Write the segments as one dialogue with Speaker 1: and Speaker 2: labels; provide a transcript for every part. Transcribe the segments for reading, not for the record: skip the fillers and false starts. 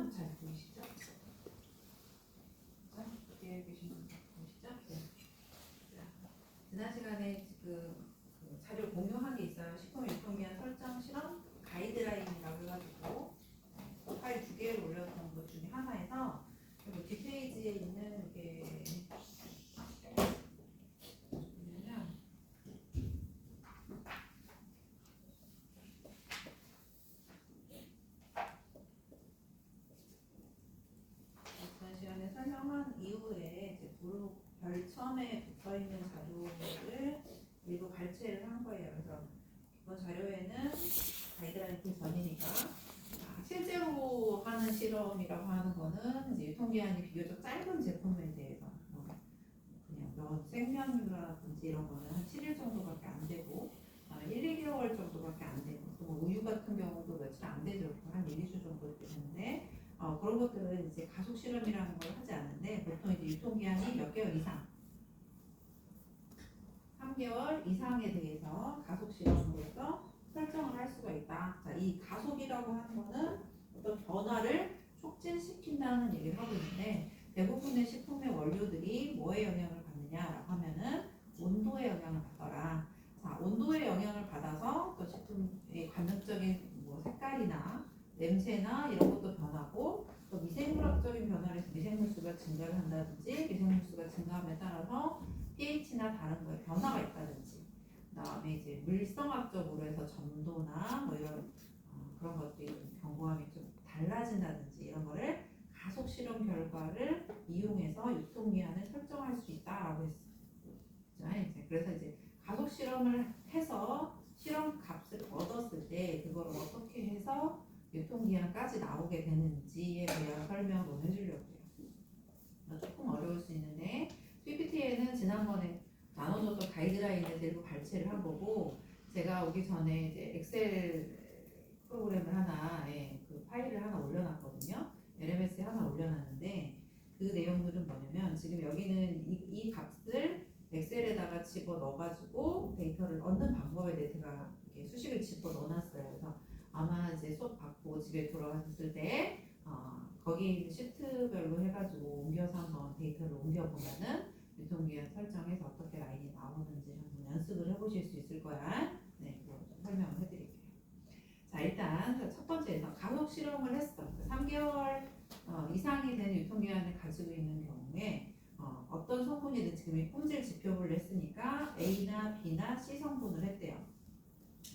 Speaker 1: 설명도 잘 보이시죠? 뒤에 계신 분 보이시죠? 네. 지난 시간에 그 자료 공유한 게 있어요. 식품 유통기한 설정 실험 가이드라인이라고 해가지고 파일 2개를 올렸던 것 중에 하나에서 뒷페이지에 있는 게 뭐냐면 지난 시간에 설명한 이후에 이제 별첨에 붙어있는 자료를 일부 발췌를 한 거예요. 그래서 이번 자료에는 가이드라인 그 전이니까 실제로 하는 실험이라고 하는 거는 이제 유통기한이 비교적 짧은 제품에 대해서 그냥 면 생면류라든지 이런 거는 한 7일 정도밖에 안 되고 1, 2개월 정도밖에 안 되고 또 우유 같은 경우도 며칠 안 되죠. 한 1, 2주 정도 되는데 그런 것들은 이제 가속 실험이라는 걸 하지 않는데 보통 이제 유통기한이 몇 개월 이상 3개월 이상에 대해서 가속 실험으로서 설정을 할 수가 있다. 자, 이 가속이라고 하는 거는 어떤 변화를 촉진시킨다는 얘기를 하고 있는데 대부분의 식품의 원료들이 뭐에 영향을 받느냐라고 하면은 온도에 영향을 받더라. 자, 온도에 영향을 받아서 또 식품의 감정적인 뭐 색깔이나 냄새나 이런 것도 변하고 또 미생물학적인 변화를 해서 미생물수가 증가를 한다든지 미생물수가 증가함에 따라서 pH나 다른 거에 변화가 있다든지 그다음에 이제 물성학적으로 해서 점도나 뭐 이런 그런 것들이 견고함이 좀 달라진다든지 이런 거를 가속 실험 결과를 이용해서 유통기한을 설정할 수 있다라고 했어요. 그래서 이제 가속 실험을 해서 실험 값을 얻었을 때 그걸 어떻게 해서 유통기한까지 나오게 되는지에 대한 설명을 해주려고 해요. 조금 어려울 수 있는데 PPT에는 지난번에 나눠줬던 가이드라인에서 일부 발췌를 한 거고 제가 오기 전에 이제 엑셀 프로그램을 하나 그 파일을 하나 올려놨거든요. LMS에 하나 올려놨는데 그 내용들은 뭐냐면 지금 여기는 이 값을 엑셀에다가 집어 넣어가지고 데이터를 얻는 방법에 대해 제가 이렇게 수식을 집어 넣어놨어요. 그래서 아마 이제 수업 받고 집에 돌아가셨을 때 거기 시트별로 해가지고 옮겨서 한번 데이터를 옮겨보면은 유통기한 설정해서 어떻게 라인이 나오는지 한번 연습을 해보실 수 있을 거야. 네, 그거 좀 설명을 해드릴게요. 자, 일단 첫 번째에서 가속 실험을 했어. 3개월 이상이 되는 유통기한을 가지고 있는 경우에 어떤 성분이든 지금 이 품질 지표를 했으니까 A나 B나 C 성분을 했대요.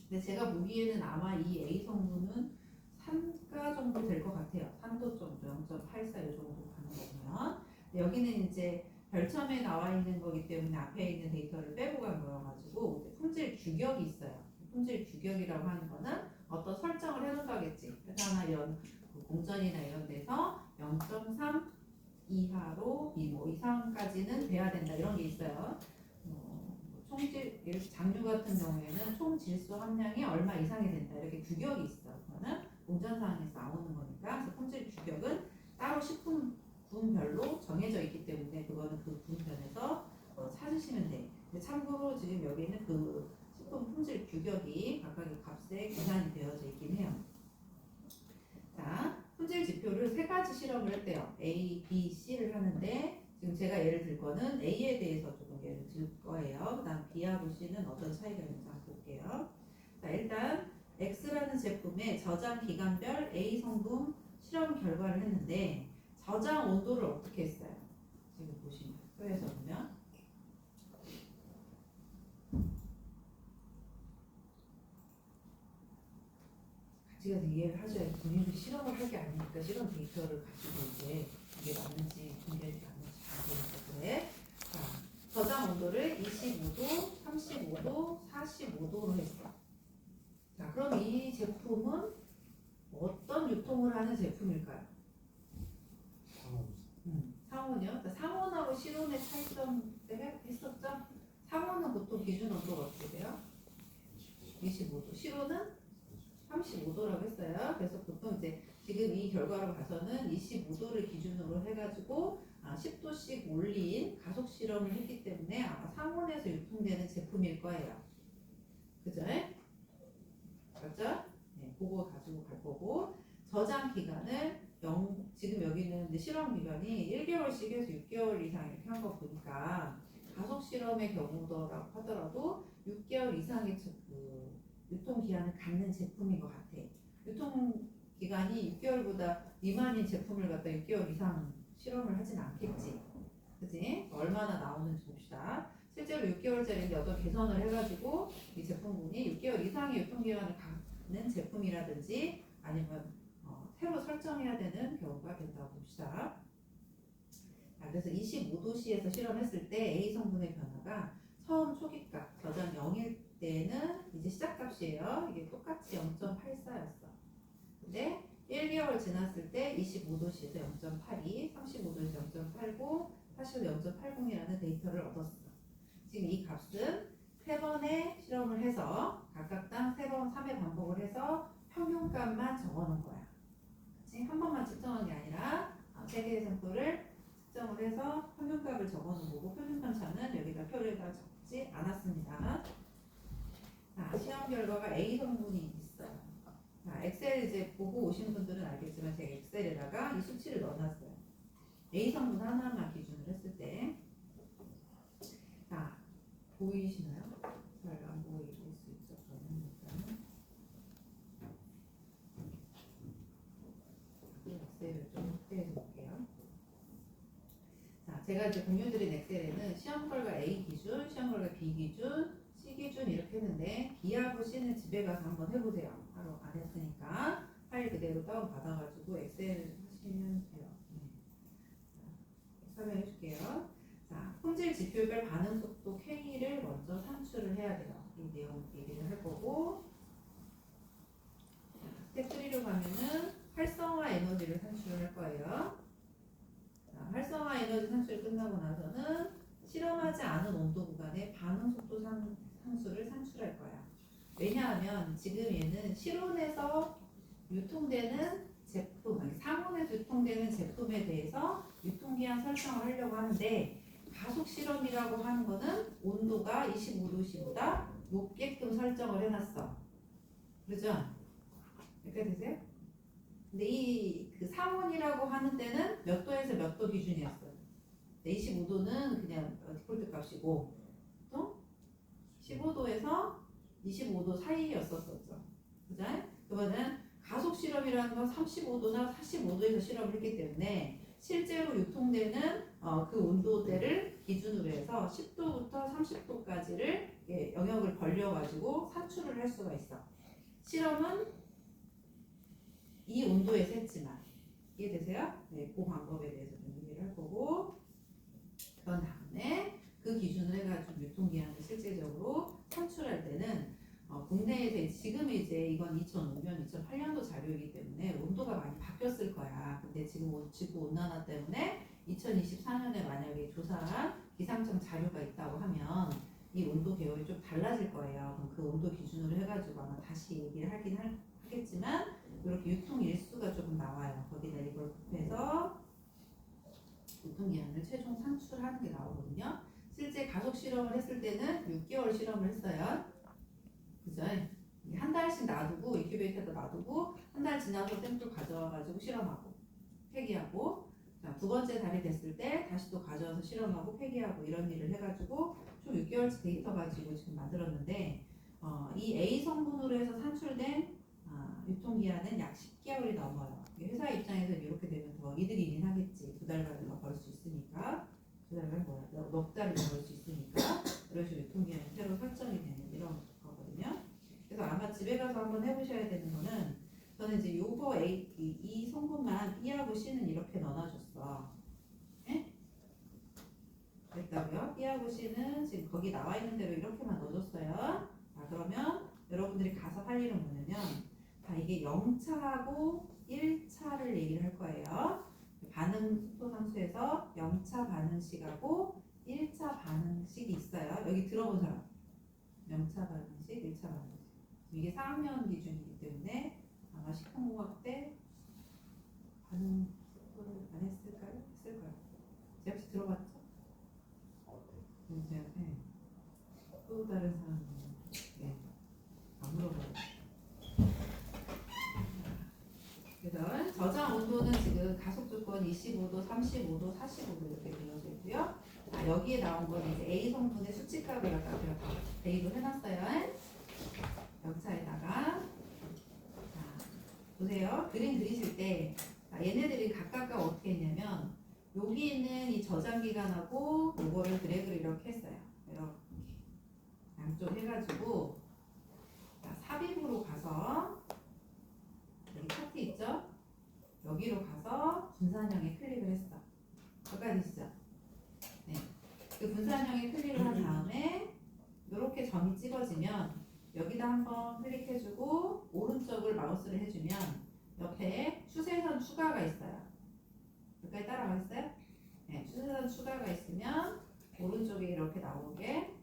Speaker 1: 근데 제가 보기에는 아마 이 A 성분은 3가 정도 될 것 같아요. 3도 정도, 0.84 이 정도 가는 거면 여기는 이제 별첨에 나와 있는 거기 때문에 앞에 있는 데이터를 빼고 간 거여가지고 품질 규격이 있어요. 품질 규격이라고 하는 거는 어떤 설정을 해놓다겠지. 회사나 이런 공전이나 이런 데서 0.3 이하로 뭐 이상까지는 돼야 된다 이런 게 있어요. 총질 장류 같은 경우에는 총 질소 함량이 얼마 이상이 된다 이렇게 규격이 있어. 그거는 공전사항에서 나오는 거니까 그래서 품질 규격은 따로 식품군별로 정해져 있기 때문에 그거는 그 군편에서 찾으시면 돼. 근데 참고로 지금 여기 있는 그 식품 품질 규격이 각각의 값에 계산이 되어져 있긴 해요. 자, 품질 지표를 3가지 실험을 했대요. A, B, C를 하는데 지금 제가 예를 들 거는 A에 대해서 조금 예를 들 거예요. 그 다음 B하고 C는 어떤 차이가 있는지 한번 볼게요. 자, 일단 X라는 제품의 저장 기간별 A 성분 실험 결과를 했는데 저장 온도를 어떻게 했어요? 지금 보시면 표에서 보면 같이 가서 이해를 하셔야 돼요. 본인들이 실험을 할 게 아니니까 실험 데이터를 가지고 이제 이게 맞는지 분별이 맞는지 잘 보니까 그래. 자, 저장 온도를 25도, 35도, 45도로 했어. 자, 그럼 이 제품은 어떤 유통을 하는 제품일까요? 상온이요? 상온하고 실온의 차이점 했었죠? 상온은 보통 기준 온도가 어떻게 돼요? 25도. 실온은 35도라고 했어요. 그래서 보통 이제 지금 이 결과로 봐서는 25도를 기준으로 해가지고 10도씩 올린 가속 실험을 했기 때문에 아마 상온에서 유통되는 제품일 거예요. 그죠? 맞죠? 네, 그거 가지고 갈 거고 저장 기간을 지금 여기는 이제 실험 기간이 1개월씩 해서 6개월 이상 이렇게 한 거 보니까 가속 실험의 경우더라고 하더라도 6개월 이상의 그 유통 기한을 갖는 제품인 것 같아. 유통 기간이 6개월보다 미만인 제품을 갖다 6개월 이상 실험을 하진 않겠지. 그지? 얼마나 나오는지 봅시다. 실제로 6개월짜리인데 어떤 개선을 해가지고 이 제품군이 6개월 이상의 유통기간을 갖는 제품이라든지 아니면 새로 설정해야 되는 경우가 된다고 봅시다. 자, 그래서 25도씨에서 실험했을 때 A 성분의 변화가 처음 초기값, 저전 0일 때는 이제 시작값이에요. 이게 똑같이 0.84였어. 근데 1개월 지났을 때 25도씨에서 0.82, 35도에서 0.89, 40에서 0.80이라는 데이터를 얻었어. 지금 이 값은 3번의 실험을 해서 각각당 3번, 3회 반복을 해서 평균값만 적어놓은 거야. 그치? 한 번만 측정한 게 아니라 3개의 샘플을 측정을 해서 평균값을 적어놓은 거고 표준편차는 여기다 표를 적지 않았습니다. 자, 시험 결과가 A 성분이 있어요. 자, 엑셀 이제 보고 오신 분들은 알겠지만 제가 엑셀에다가 이 수치를 넣어놨어요. A 성분 하나만 기준으로 했을 때, 자, 보이시나요? 잘 안 보일 수 있죠. 저는 일단은 엑셀을 좀 확대해서 볼게요. 자, 제가 이제 공유드린 엑셀에는 시험 결과 A 기준, 시험 결과 B 기준, C 기준 이렇게 했는데 B하고 C는 집에 가서 한번 해보세요. 바로 안 했으니까 파일 그대로 다운 받아가지고 엑셀 하시면 돼요. 설명해 줄게요. 자, 품질 지표별 반응 속도 K를 먼저 산출을 해야 돼요. 이 내용 얘기를 할 거고, 스텝 3로 가면은 활성화 에너지를 산출을 할 거예요. 자, 활성화 에너지 산출이 끝나고 나서는 실험하지 않은 온도 구간의 반응 속도 상수를 산출할 거야. 왜냐하면 지금 얘는 실온에서 유통되는 제품, 상온에서 유통되는 제품에 대해서 유통기한 설정을 하려고 하는데 가속 실험이라고 하는 거는 온도가 25도씨보다 높게끔 설정을 해놨어. 그렇죠? 이렇게 되세요? 근데 그 상온이라고 하는 데는 몇 도에서 몇 도 기준이었어요. 25도는 그냥 디폴트 값이고 또 15도에서 25도 사이였었죠. 그죠? 그거는 가속 실험이라는 건 35도나 45도에서 실험을 했기 때문에 실제로 유통되는 그 온도대를 기준으로 해서 10도부터 30도까지를 영역을 벌려가지고 산출을 할 수가 있어. 실험은 이 온도에서 했지만 이해되세요? 네, 그 방법에 대해서 좀 얘기를 할 거고 그런 다음에 그 기준을 해가지고 유통기한을 실제적으로 산출할 때는 국내에서 지금 이제 이건 2005년, 2008년도 자료이기 때문에 온도가 많이 바뀌었을 거야. 근데 지금 지구 온난화 때문에 2024년에 만약에 조사한 기상청 자료가 있다고 하면 이 온도 계열이 좀 달라질 거예요. 그럼 그 온도 기준으로 해가지고 아마 다시 얘기를 하긴 하겠지만 이렇게 유통 일수가 조금 나와요. 거기다 이걸 곱해서 유통기한을 최종 산출하는 게 나오거든요. 실제 가속 실험을 했을 때는 6개월 실험을 했어요. 그죠? 한 달씩 놔두고 인큐베이터에다 놔두고 한 달 지나서 샘플 가져와가지고 실험하고 폐기하고 자, 두 번째 달이 됐을 때 다시 또 가져와서 실험하고 폐기하고 이런 일을 해가지고 총 6개월치 데이터 가지고 지금 만들었는데 이 A 성분으로 해서 산출된 유통기한은 약 10개월이 넘어요. 회사 입장에서 이렇게 되면 더 이득이긴 하겠지. 2달간 더 벌 수 있으니까 2달간 뭐야? 넉 달을 더 벌 수 있으니까 이런 식으로 유통기한이 새로 설정이 되는 이런 거거든요. 그래서 아마 집에 가서 한번 해보셔야 되는 거는 저는 이제 요거 이 성분만 B하고 C는 이렇게 넣어놔줬어. 예? 됐다고요? B하고 C는 지금 거기 나와 있는 대로 이렇게만 넣어줬어요. 자, 그러면 여러분들이 가서 할 일은 뭐냐면 자, 이게 0차하고 1차를 얘기를 할 거예요. 반응 속도 상수에서 0차 반응식하고 1차 반응식이 있어요. 여기 들어본 사람. 0차 반응식, 1차 반응식. 이게 4학년 기준이기 때문에 아마 식품공학 때 반응 속도를 안 했을까요? 했을 거예요. 제가 혹시 들어봤죠? 제가 또 다른 사람은 안 물어봐요. 그래서 저장 온도는 지금 25도, 35도, 45도 이렇게 되어져 있고요. 자, 여기에 나온 거는 이제 A 성분의 수치값을 갖다가 제가 다 대입을 해놨어요. 영차에다가 자, 보세요. 그림 그리실 때 자, 얘네들이 각각가 어떻게 했냐면 여기 있는 이 저장 기간하고 요거를 드래그를 이렇게 했어요. 이렇게 양쪽 해가지고 자, 삽입으로 가서 여기 차트 있죠? 여기로 가서 분산형에 클릭을 했어. 여기까지 되시죠? 네. 그 분산형에 클릭을 한 다음에 이렇게 점이 찍어지면 여기다 한번 클릭해주고 오른쪽을 마우스를 해주면 옆에 추세선 추가가 있어요. 여기까지 따라가겠어요? 네, 추세선 추가가 있으면 오른쪽에 이렇게 나오게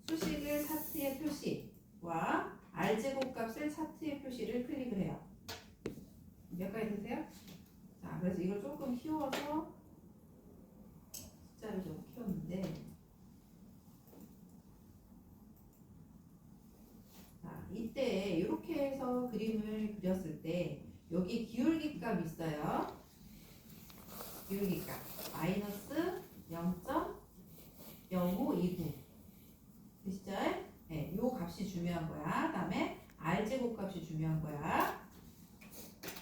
Speaker 1: 수식을 차트의 표시와 R제곱값을 차트의 표시를 클릭을 해요. 몇 가지 되세요? 자, 그래서 이걸 조금 키워서 숫자를 좀 키웠는데 자, 이때 이렇게 해서 그림을 그렸을 때 여기 기울기값 있어요. 기울기값 마이너스 0.0529 되시죠? 네, 요 값이 중요한 거야. 그 다음에 R제곱값이 중요한 거야.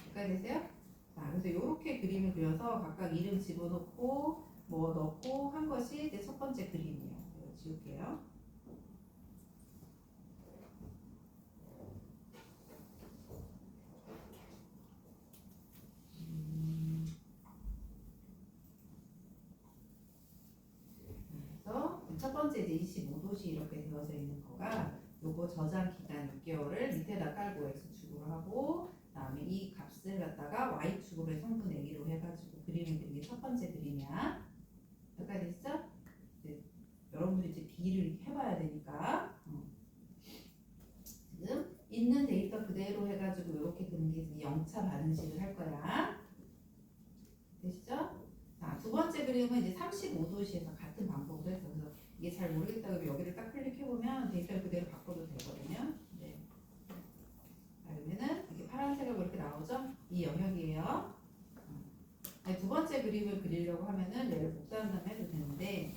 Speaker 1: 여기까지 되세요? 자, 그래서 이렇게 그림을 그려서 각각 이름 집어넣고 뭐 넣고 한 것이 이제 첫 번째 그림이에요. 이거 지울게요. 그래서 첫 번째 이제 25도씨 이렇게 되어져 있는 거가 요거 저장 기간 6개월을 밑에다 깔고 X축으로 하고 그다음에 이 값을 갖다가 Y축으로 해 성분 내기로 해가지고 그림을 그린 게 첫 번째 그림이야. 여기까지 됐죠? 이제 여러분들이 이제 B를 해봐야 되니까 지금 있는 데이터 그대로 해가지고 이렇게 그린 게 0차 반응식을 할 거야. 되시죠? 자, 두 번째 그림은 이제 35도시에서 같은 방법으로 해서 그래서 이게 잘 모르겠다고 여기를 딱 클릭해보면 데이터를 그대로 바꿔도 되거든요. 네. 자, 그러면은 이게 파란색으로 이렇게 나오죠? 이 영역이에요. 두 번째 그림을 그리려고 하면은 얘를 복사한 다음에 해도 되는데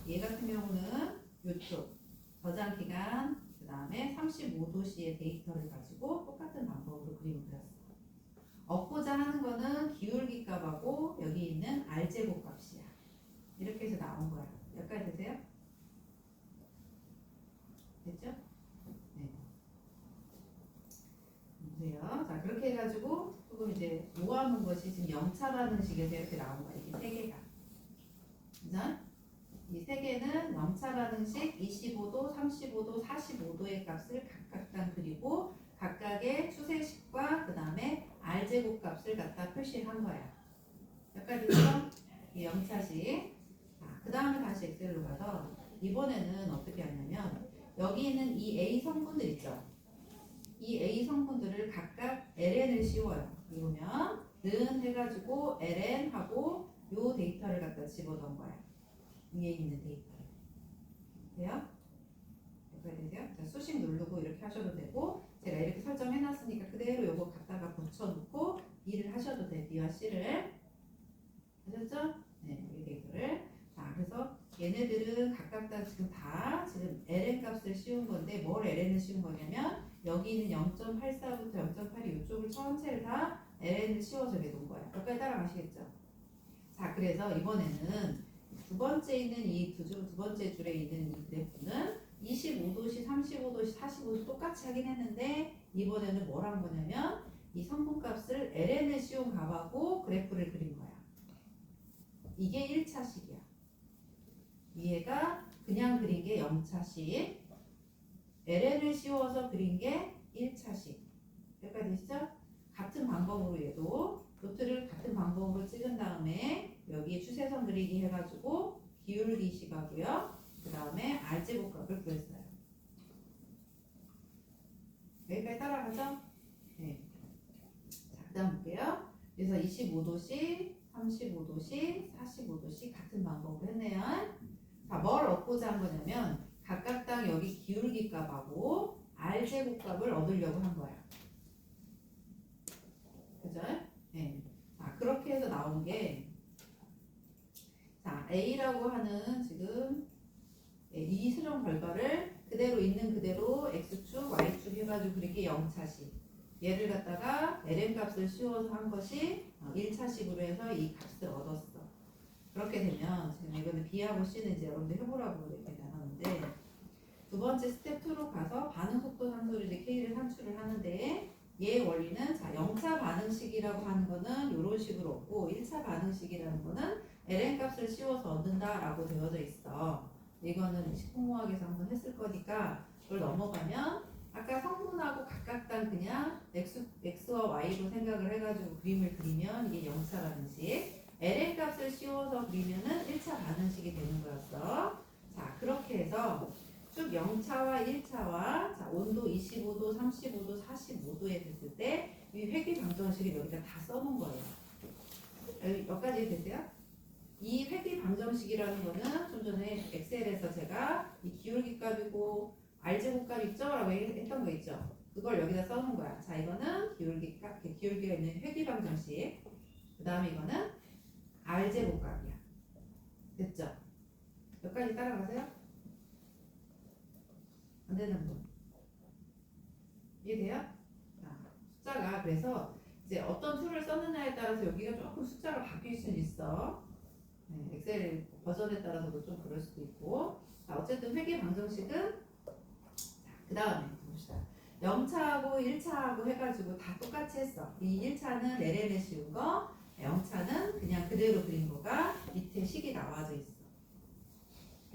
Speaker 1: 얘 같은 경우는 이쪽 저장 기간 그 다음에 35도시의 데이터를 가지고 똑같은 방법으로 그림을 그렸어요. 얻고자 하는 거는 기울기 값하고 여기 있는 R제곱 값이야. 이렇게 해서 나온 거야. 여기까지 되세요? 됐죠? 네. 보세요. 자, 그렇게 해가지고 조금 이제 모아놓은 것이 지금 0차 반응식에서 이렇게 나온 거야. 이게 세 개가. 그죠? 이 세 개는 0차 반응식 25도, 35도, 45도의 값을 각각 그리고 각각의 추세식과 그 다음에 R제곱 값을 갖다 표시한 거야. 여기까지 됐죠? 이 0차식. 그 다음에 다시 엑셀로 가서 이번에는 어떻게 하냐면 여기 있는 이 A 성분들 있죠? 이 A 성분들을 각각 LN을 씌워요. 이러면 는 해가지고 LN하고 요 데이터를 갖다 집어넣은 거야. 위에 있는 데이터를. 돼요? 여기까지 되세요? 자, 수식 누르고 이렇게 하셔도 되고 제가 이렇게 설정해놨으니까 그대로 요거 갖다가 붙여놓고 B를 하셔도 돼요. B와 C를. 하셨죠? 네, 이 데이터를. 자, 그래서 얘네들은 각각 다 지금 LN 값을 씌운 건데 뭘 LN을 씌운 거냐면 여기 있는 0.84부터 0.82 이쪽을 전체를 다 LN을 씌워서 이렇게 놓은 거야. 여기까지 따라가시겠죠? 자, 그래서 이번에는 두 번째 있는 두 번째 줄에 있는 이 그래프는 25도시, 35도시, 45도시 똑같이 하긴 했는데 이번에는 뭘 한 거냐면 이 성분값을 LN을 씌운 값하고 그래프를 그린 거야. 이게 1차식이야. 위에가 그냥 그린 게 0차식, LN을 씌워서 그린 게 1차식. 여기까지 되시죠? 같은 방법으로 얘도 도트를 같은 방법으로 찍은 다음에 여기에 추세선 그리기 해가지고 기울기 시각이고요. 그 다음에 R제곱값을 구했어요. 여기까지 따라가죠? 네. 자, 그 다음 볼게요. 그래서 25도씩, 35도씩, 45도씩 같은 방법으로 했네요. 자, 뭘 얻고자 한 거냐면 각각 당 여기 기울기 값하고 R제곱값을 얻으려고 한 거야. 그죠? 네. 자, 그렇게 해서 나온 게, 자, A라고 하는 지금 이 수령 결과를 그대로 있는 그대로 X축, Y축 해가지고 그렇게 0차식. 얘를 갖다가 LM 값을 씌워서 한 것이 1차식으로 해서 이 값을 얻었어. 그렇게 되면 지금 이거는 B하고 C는 이제 여러분들 해보라고 이렇게 나눴는데, 두 번째 스텝 2로 가서 반응 속도 상수를 이제 K를 산출을 하는데, 얘 원리는 자 0차 반응식이라고 하는 거는 이런 식으로 없고 1차 반응식이라는 거는 ln 값을 씌워서 얻는다라고 되어져 있어. 이거는 식품공학에서 한번 했을 거니까 그걸 넘어가면 아까 성분하고 각각당 그냥 x와 y로 생각을 해가지고 그림을 그리면 이게 0차 반응식, ln 값을 씌워서 그리면은 1차 반응식이 되는 거였어. 자, 그렇게 해서 쭉 0차와 1차와 자, 온도 25도, 35도, 45도에 됐을 때 이 회귀 방정식을 여기다 다 써놓은 거예요. 여기까지 됐어요? 이 회귀 방정식이라는 거는 좀 전에 엑셀에서 제가 이 기울기 값이고 R제곱값 있죠? 라고 했던 거 있죠? 그걸 여기다 써놓은 거야. 자, 이거는 기울기가 있는 회귀 방정식. 그 다음에 이거는 R제곱값이야. 됐죠? 여기까지 따라가세요? 안 되는 분. 이해돼요? 자, 숫자가 그래서 이제 어떤 툴을 썼느냐에 따라서 여기가 조금 숫자가 바뀔 수는 있어. 네, 엑셀 버전에 따라서도 좀 그럴 수도 있고. 자, 어쨌든 회귀 방정식은 그 다음에 봅시다. 0차하고 1차하고 해가지고 다 똑같이 했어. 이 1차는 LN에 씌운 거, 0차는 그냥 그대로 그린 거가 밑에 식이 나와져 있어.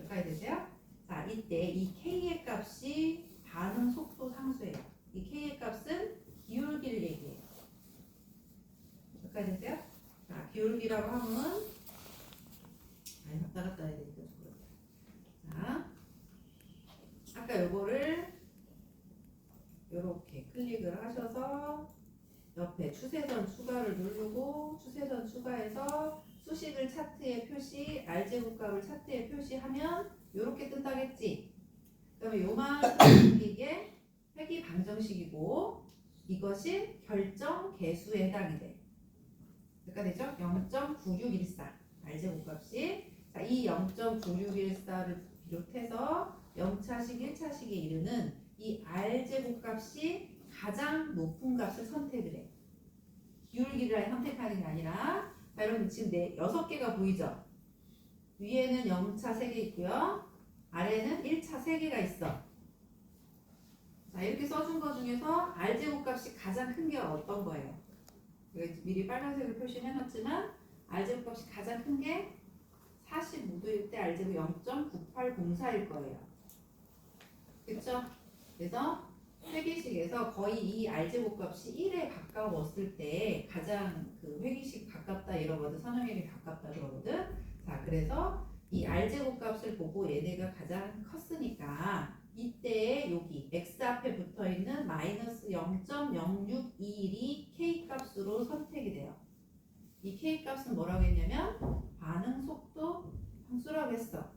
Speaker 1: 여기까지 되세요? 자, 이때 이 K의 값이 반응 속도 상수예요. 이 K의 값은 기울기를 얘기해요. 여기까지 되세요? 자, 기울기라고 하면 왔다 갔다 해야 되니까 자, 아까 요거를 요렇게 클릭을 하셔서 옆에 추세선 추가를 누르고 추세선 추가해서 수식을 차트에 표시, R제곱값을 차트에 표시하면 요렇게 뜬다겠지. 그러면 요만큼 이게 회귀 방정식이고 이것이 결정 개수에 해당이 돼. 그러니까 되죠? 0.9614 R제곱값이. 자, 이 0.9614를 비롯해서 0차식, 1차식에 이르는 이 R제곱값이 가장 높은 값을 선택을 해. 기울기를 선택하는 게 아니라. 자, 여러분 지금 6개가 보이죠? 위에는 0차 3개 있고요. 아래는 1차 3개가 있어. 자, 이렇게 써준 거 중에서 R제곱값이 가장 큰 게 어떤 거예요? 미리 빨간색으로 표시를 해놨지만 R제곱값이 가장 큰 게 45도일 때 R제곱 0.9804일 거예요. 그쵸? 그래서 회귀식에서 거의 이 R제곱값이 1에 가까웠을 때 가장 그 회귀식 가깝다 이러거든. 선형에게 가깝다 그러거든. 자, 그래서 이 R제곱값을 보고 얘네가 가장 컸으니까 이때 여기 x 앞에 붙어있는 마이너스 0.0621이 K값으로 선택이 돼요. 이 K값은 뭐라고 했냐면 반응 속도 함수라고 했어.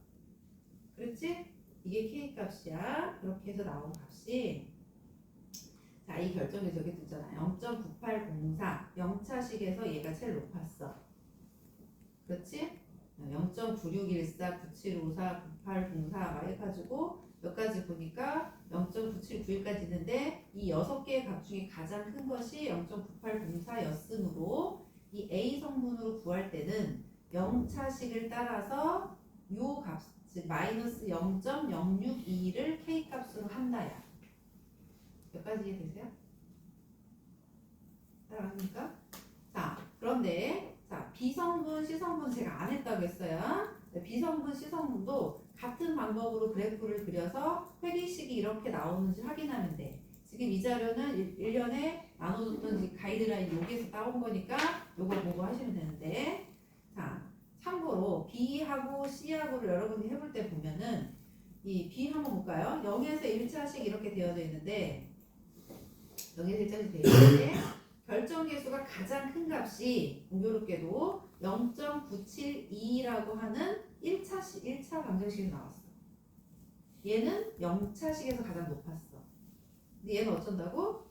Speaker 1: 그렇지? 이게 K값이야. 그렇게 해서 나온 값이 자, 이 결정에서 여기 뜨잖아. 0.9804 0차식에서 얘가 제일 높았어. 그렇지? 0.9614, 9754, 9804 막 해가지고 몇 가지 보니까 0.9791까지 있는데 이 6개의 값 중에 가장 큰 것이 0.9804였으므로 이 A 성분으로 구할 때는 0차식을 따라서 요 값, 즉 마이너스 0.062를 K 값으로 한다야. 몇 가지 이해되세요? 따라갑니까? 자, 그런데 자, B성분, C성분 제가 안 했다고 했어요. B성분, C성분도 같은 방법으로 그래프를 그려서 회귀식이 이렇게 나오는지 확인하면 돼. 지금 이 자료는 1년에 나눠줬던 가이드라인 여기에서 따온 거니까 요거 보고 하시면 되는데 자, 참고로 B하고 C하고를 여러분이 해볼 때 보면은 이 B 한번 볼까요? 0에서 1차식 이렇게 되어져 있는데 0에서 1차식 되어 있는데 결정계수가 가장 큰 값이 공교롭게도 0.972라고 하는 1차 방정식이 나왔어. 얘는 0차식에서 가장 높았어. 근데 얘는 어쩐다고?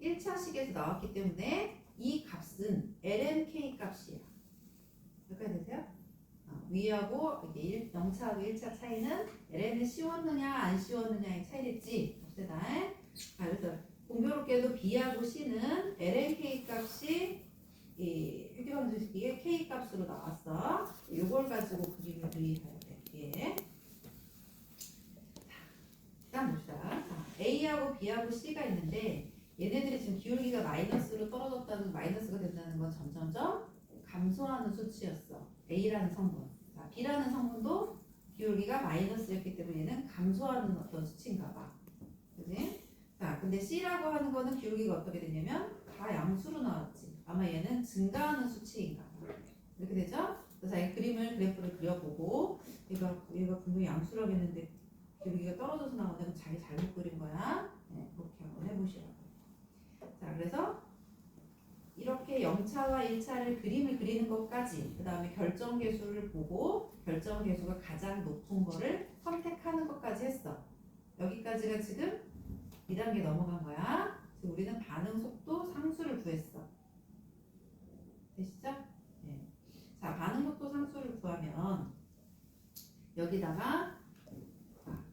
Speaker 1: 1차식에서 나왔기 때문에 이 값은 lnk 값이야. 여기까지 되세요? 위하고 이게 0차하고 1차 차이는 ln을 씌웠느냐 안 씌웠느냐의 차이겠지. 봅시다. 그래서 공교롭게도 b하고 c는 lnk 값이 이 회귀방정식의 k 값으로 나왔어. 이걸 가지고 그림을 그리셔야 돼. 예. 일단 봅시다. 자, A하고 B하고 C가 있는데 얘네들이 지금 기울기가 마이너스로 떨어졌다는 마이너스가 된다는 건 점점점 감소하는 수치였어. A라는 성분. 자, B라는 성분도 기울기가 마이너스였기 때문에 얘는 감소하는 어떤 수치인가 봐. 그지? 자, 근데 C라고 하는 거는 기울기가 어떻게 되냐면 다 양수로 나왔지. 아마 얘는 증가하는 수치인가 봐. 이렇게 되죠? 그래서 이 그래프를 그려보고 얘가 분명히 양수라고 했는데 기울기가 떨어져서 나오는 건 자기 잘못 그린 거야. 네, 그렇게 한번 해보시라고. 자, 그래서 이렇게 0차와 1차를 그림을 그리는 것까지, 그 다음에 결정계수를 보고 결정계수가 가장 높은 거를 선택하는 것까지 했어. 여기까지가 지금 2단계 넘어간 거야. 지금 우리는 반응 속도 상수를 구했어. 되시죠? 네. 자, 반응 속도 상수를 구하면 여기다가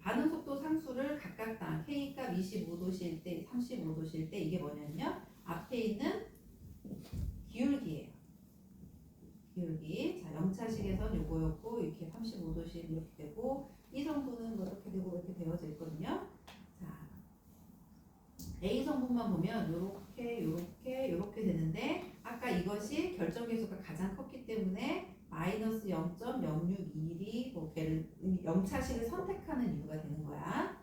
Speaker 1: 반응 속도 상수를 각각 K값 25도실 때, 35도실 때 이게 뭐냐면요. 앞에 있는 기울기예요. 기울기. 자, 0차식에선 요거였고 이렇게 35도실 이렇게 되고 이 성분은 뭐 이렇게 되고 이렇게 되어져 있거든요. 자, A 성분만 보면 요렇게 되는데 아까 이것이 결정계수가 가장 컸기 때문에 마이너스 0.061이 뭐 걔를 0차식을 선택하는 이유가 되는 거야.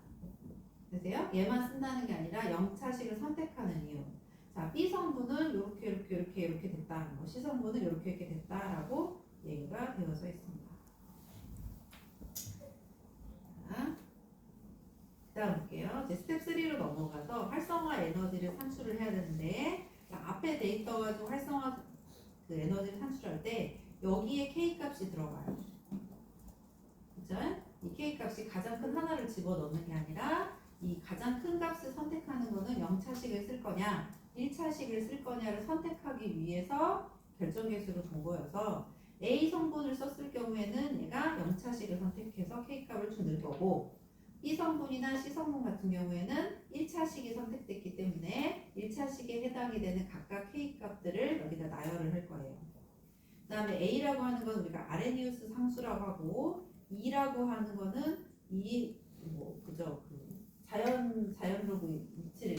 Speaker 1: 되세요? 얘만 쓴다는 게 아니라 0차식을 선택하는 이유. 자, B 성분은 이렇게 됐다. 뭐 C 성분은 이렇게 됐다라고 얘기가 되어져 있습니다. 자, 그다음 볼게요. 이제 스텝 3로 넘어가서 활성화 에너지를 산출을 해야 되는데, 자, 앞에 데이터 가지고 활성화 그 에너지를 산출할 때 여기에 K 값이 들어가요. 그죠? 이 K 값이 가장 큰 하나를 집어넣는 게 아니라 이 가장 큰 값을 선택하는 거는 0차식을 쓸 거냐 1차식을 쓸 거냐를 선택하기 위해서 결정계수를 본 거여서 A 성분을 썼을 경우에는 얘가 0차식을 선택해서 K 값을 주는 거고 B 성분이나 C 성분 같은 경우에는 1차식이 선택됐기 때문에 1차식에 해당이 되는 각각 K 값들을 여기다 나열을 할 거예요. 그 다음에 A라고 하는 건 우리가 아레니우스 상수라고 하고 E라고 하는 거는 자연로그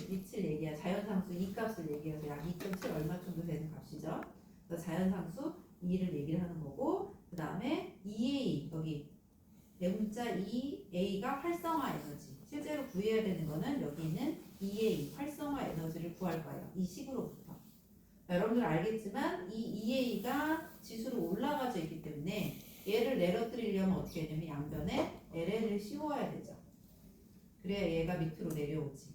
Speaker 1: 위치를 얘기해 자연상수 E 값을 얘기해서 약 2.7 얼마 정도 되는 값이죠. 그래서 자연상수 E를 얘기를 하는 거고 그 다음에 EA 여기 대문자 EA가 활성화 에너지 실제로 구해야 되는 거는 여기 있는 EA 활성화 에너지를 구할 거예요. 이 식으로부터. 여러분들 알겠지만 이 EA가 지수로 올라가져 있기 때문에 얘를 내려드리려면 어떻게 되냐면 양변에 LN을 씌워야 되죠. 그래야 얘가 밑으로 내려오지.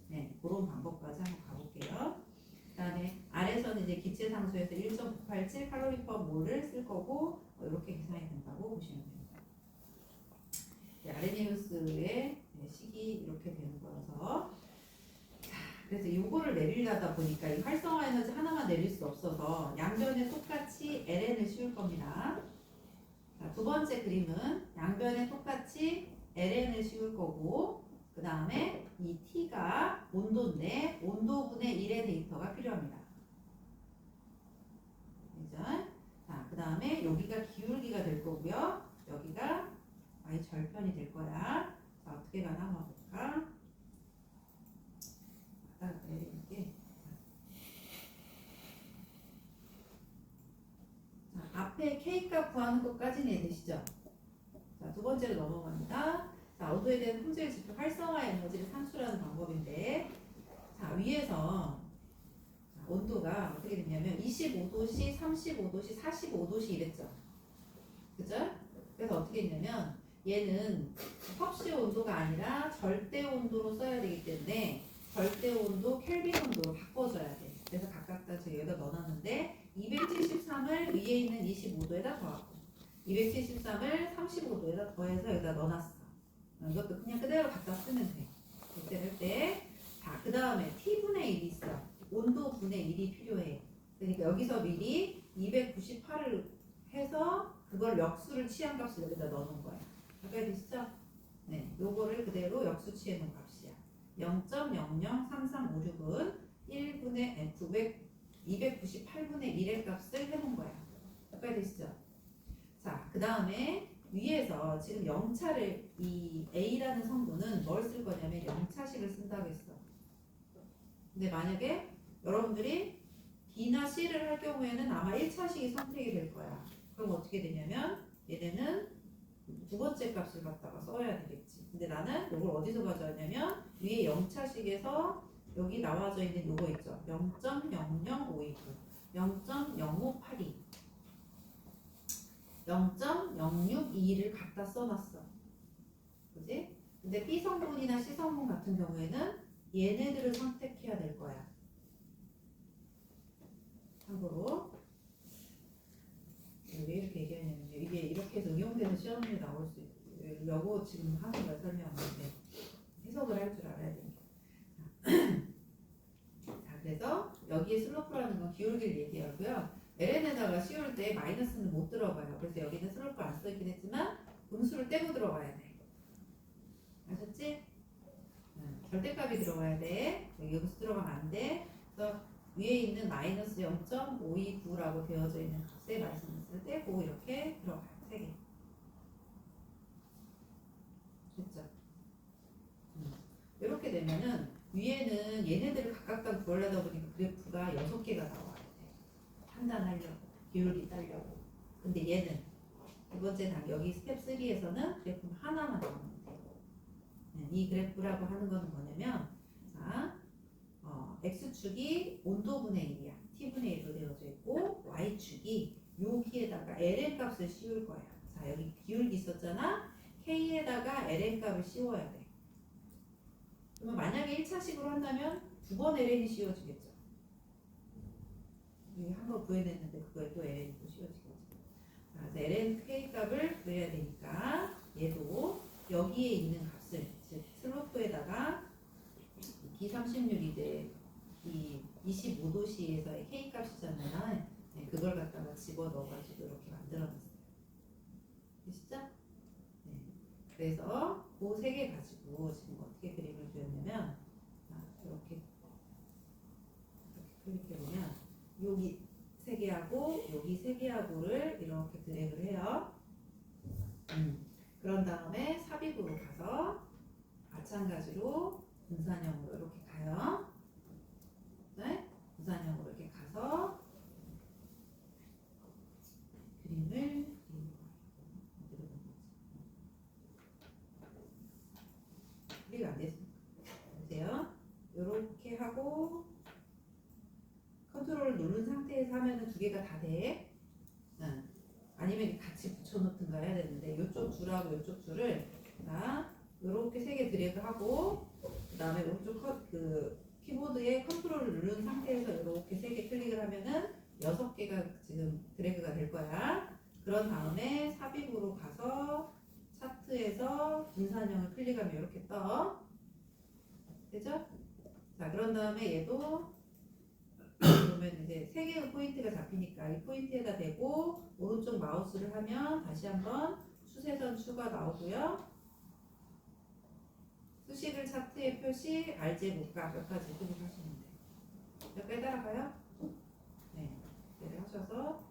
Speaker 1: 네, 그런 방법까지 한번 가볼게요. 그 다음에 아래서는 이제 기체 상수에서 1.987 칼로리 퍼 몰을 쓸 거고 이렇게 계산이 된다고 보시면 됩니다. 아레니우스의 식이 이렇게 되는 거라서 그래서 요거를 내리려다 보니까 이 활성화 에너지 하나만 내릴 수 없어서 양변에 똑같이 LN을 씌울 겁니다. 자, 두 번째 그림은 양변에 똑같이 LN을 씌울 거고 그 다음에 이 T가 온도인데 온도분의 1의 데이터가 필요합니다. 그죠? 자, 그 다음에 여기가 기울기가 될 거고요. 여기가 y 절편이 될 거야. 자, 어떻게 가나 한번 볼까? 이렇게. 자, 앞에 K값 구하는 것까지는 이해되시죠? 자, 두 번째로 넘어갑니다. 자, 온도에 대한 품질 지표 활성화 에너지를 산출하는 방법인데, 자, 위에서 자, 온도가 어떻게 됐냐면 25도씨, 35도씨, 45도씨 이랬죠. 그죠? 그래서 어떻게 했냐면 얘는 섭씨 온도가 아니라 절대 온도로 써야 되기 때문에 절대 온도 켈빈 온도로 바꿔줘야 돼. 그래서 각각 다 제가 여기다 넣어놨는데 273을 위에 있는 25도에다 더하고 273을 35도에다 더해서 여기다 넣어놨어. 이것도 그냥 그대로 갖다 쓰면 돼. 이때 할 때. 자, 그 다음에 T분의 1이 있어. 온도분의 1이 필요해. 그러니까 여기서 미리 298을 해서 그걸 역수를 취한 값을 여기다 넣어놓은 거야. 아까 되시죠? 네, 요거를 그대로 역수 취해 놓은 값이야. 0.003356은 1분의 298분의 1의 값을 해놓은 거야. 아까 되시죠? 자, 그 다음에 위에서 지금 0차를 이 A라는 성분은 뭘 쓸 거냐면 0차식을 쓴다고 했어. 근데 만약에 여러분들이 B나 C를 할 경우에는 아마 1차식이 선택이 될 거야. 그럼 어떻게 되냐면 얘네는 두 번째 값을 갖다가 써야 되겠지. 근데 나는 이걸 어디서 가져왔냐면 위에 0차식에서 여기 나와져 있는 요거 있죠. 0.00529, 0.0582, 0.0622를 갖다 써놨어. 그지? 근데 B 성분이나 C 성분 같은 경우에는 얘네들을 선택해야 될 거야. 참고로 왜 이렇게 얘기하냐면 이게 이렇게 해서 응용돼서 시험에 나올 수 있고 지금 하는 걸 설명하는데 해석을 할 줄 알아야 되니까. 자, 그래서 여기에 슬로프라는 건 기울기를 얘기하고요. ln에다가 씌울 때 마이너스는 못 들어가요. 그래서 여기는 슬로프 안 써있긴 했지만 음수를 떼고 들어가야 돼. 아셨지? 절대값이 들어가야 돼. 여기서 들어가면 안 돼. 그래서 위에 있는 마이너스 0.529라고 되어져 있는 값에 마이너스를 떼고 이렇게 들어가요. 3개. 됐죠? 이렇게 되면은 위에는 얘네들을 각각 구하려다 보니까 그래프가 6개가 나와야 돼. 판단하려고, 기울기 따려고. 근데 얘는 두 번째 단 여기 스텝 3에서는 그래프 하나만 나오면 돼. 이 그래프라고 하는 거는 뭐냐면 자, x축이 온도분의 1이야. t분의 1로 되어져 있고 y축이 여기에다가 ln 값을 씌울 거야. 자, 여기 기울기 있었잖아. k에다가 ln 값을 씌워야 돼. 그러면 만약에 1차식으로 한다면 두 번 ln이 씌워지겠죠. 여기 한 번 구해냈는데 그거에 또 ln이 또 씌워지겠죠. 자, 그래서 ln k 값을 구해야 되니까 얘도 여기에 있는 값을 즉 슬로프에다가 B36 이제 이 25도씨에서의 K 값이잖아요. 네, 그걸 갖다가 집어 넣어가지고 이렇게 만들어놨어요. 되시죠? 네. 그래서 그 세 개 가지고 지금 어떻게 그림을 그렸냐면 이렇게 클릭해보면 여기 세 개하고 여기 세 개하고를 이렇게 드래그를 해요. 그런 다음에 삽입으로 가서 마찬가지로 분산형으로 이렇게 가요. 네? 분산형으로 이렇게 가서 그림을 그리가 안 됐습니다. 보세요. 이렇게 하고 컨트롤을 누른 상태에서 하면은 두 개가 다 돼. 아니면 같이 붙여놓든가 해야 되는데 이쪽 줄하고 이쪽 줄을 이렇게 세 개 드래그하고 그 다음에 오른쪽 그 키보드에 컨트롤을 누른 상태에서 이렇게 세 개 클릭을 하면은 6개가 지금 드래그가 될 거야. 그런 다음에 삽입으로 가서 차트에서 분산형을 클릭하면 이렇게 떠. 되죠? 자, 그런 다음에 얘도 그러면 이제 세 개의 포인트가 잡히니까 이 포인트에다 대고 오른쪽 마우스를 하면 다시 한번 수세선 추가 나오고요. 수식을 차트에 표시, 알제곱과 몇 가지 클릭하시면 돼요. 몇 개 따라가요? 네, 이렇게 하셔서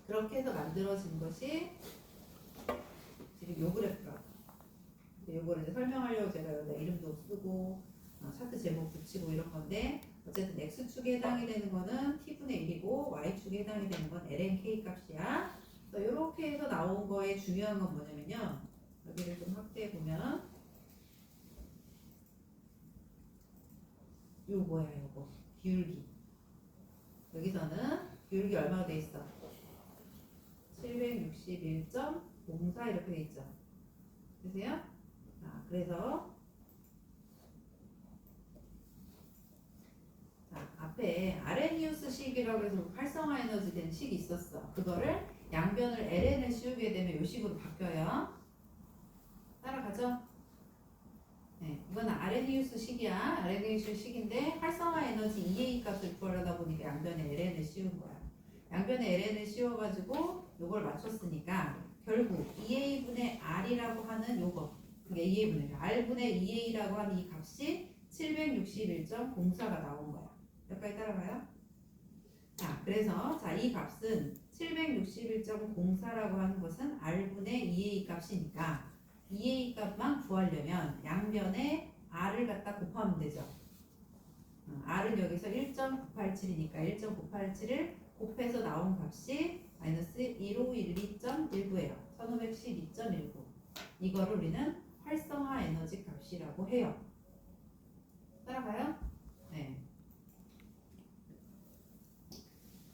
Speaker 1: 그렇게 해서 만들어진 것이 지금 요 그래프라고. 요거를 이제 설명하려고 제가 여기다 이름도 쓰고 차트 제목 붙이고 이런 건데 어쨌든 x축에 해당이 되는 거는 t분의 1이고 y축에 해당이 되는 건 lnk 값이야. 그래서 이렇게 해서 나온 거에 중요한 건 뭐냐면요. 여기를 좀 확대해 보면 요 뭐야 요거 기울기. 여기서는 기울기 얼마가 돼 있어? 761.04 이렇게 돼 있죠. 되세요? 그래서 앞에 아레니우스 식이라고 해서 활성화 에너지 된 식이 있었어. 그거를 양변을 ln을 씌우게 되면 이 식으로 바뀌어요. 따라가죠? 네, 이건 아레니우스 식이야. 식이야. RNA 식인데 활성화 에너지 EA 값을 구하려다 보니까 양변에 LN을 씌운 거야. 양변에 LN을 씌워가지고 요걸 맞췄으니까 결국 EA분의 R이라고 하는 요거, 그게 EA분의 R분의 EA라고 하는 이 값이 761.04가 나온 거야. 여기까지 따라가요? 자, 그래서 이 값은 761.04라고 하는 것은 R분의 EA 값이니까 EA 값만 구하려면 양변에 R을 갖다 곱하면 되죠. R은 여기서 1.987이니까 1.987을 곱해서 나온 값이 마이너스 1512.19예요. 1512.19. 이거를 우리는 활성화 에너지 값이라고 해요. 따라가요? 네.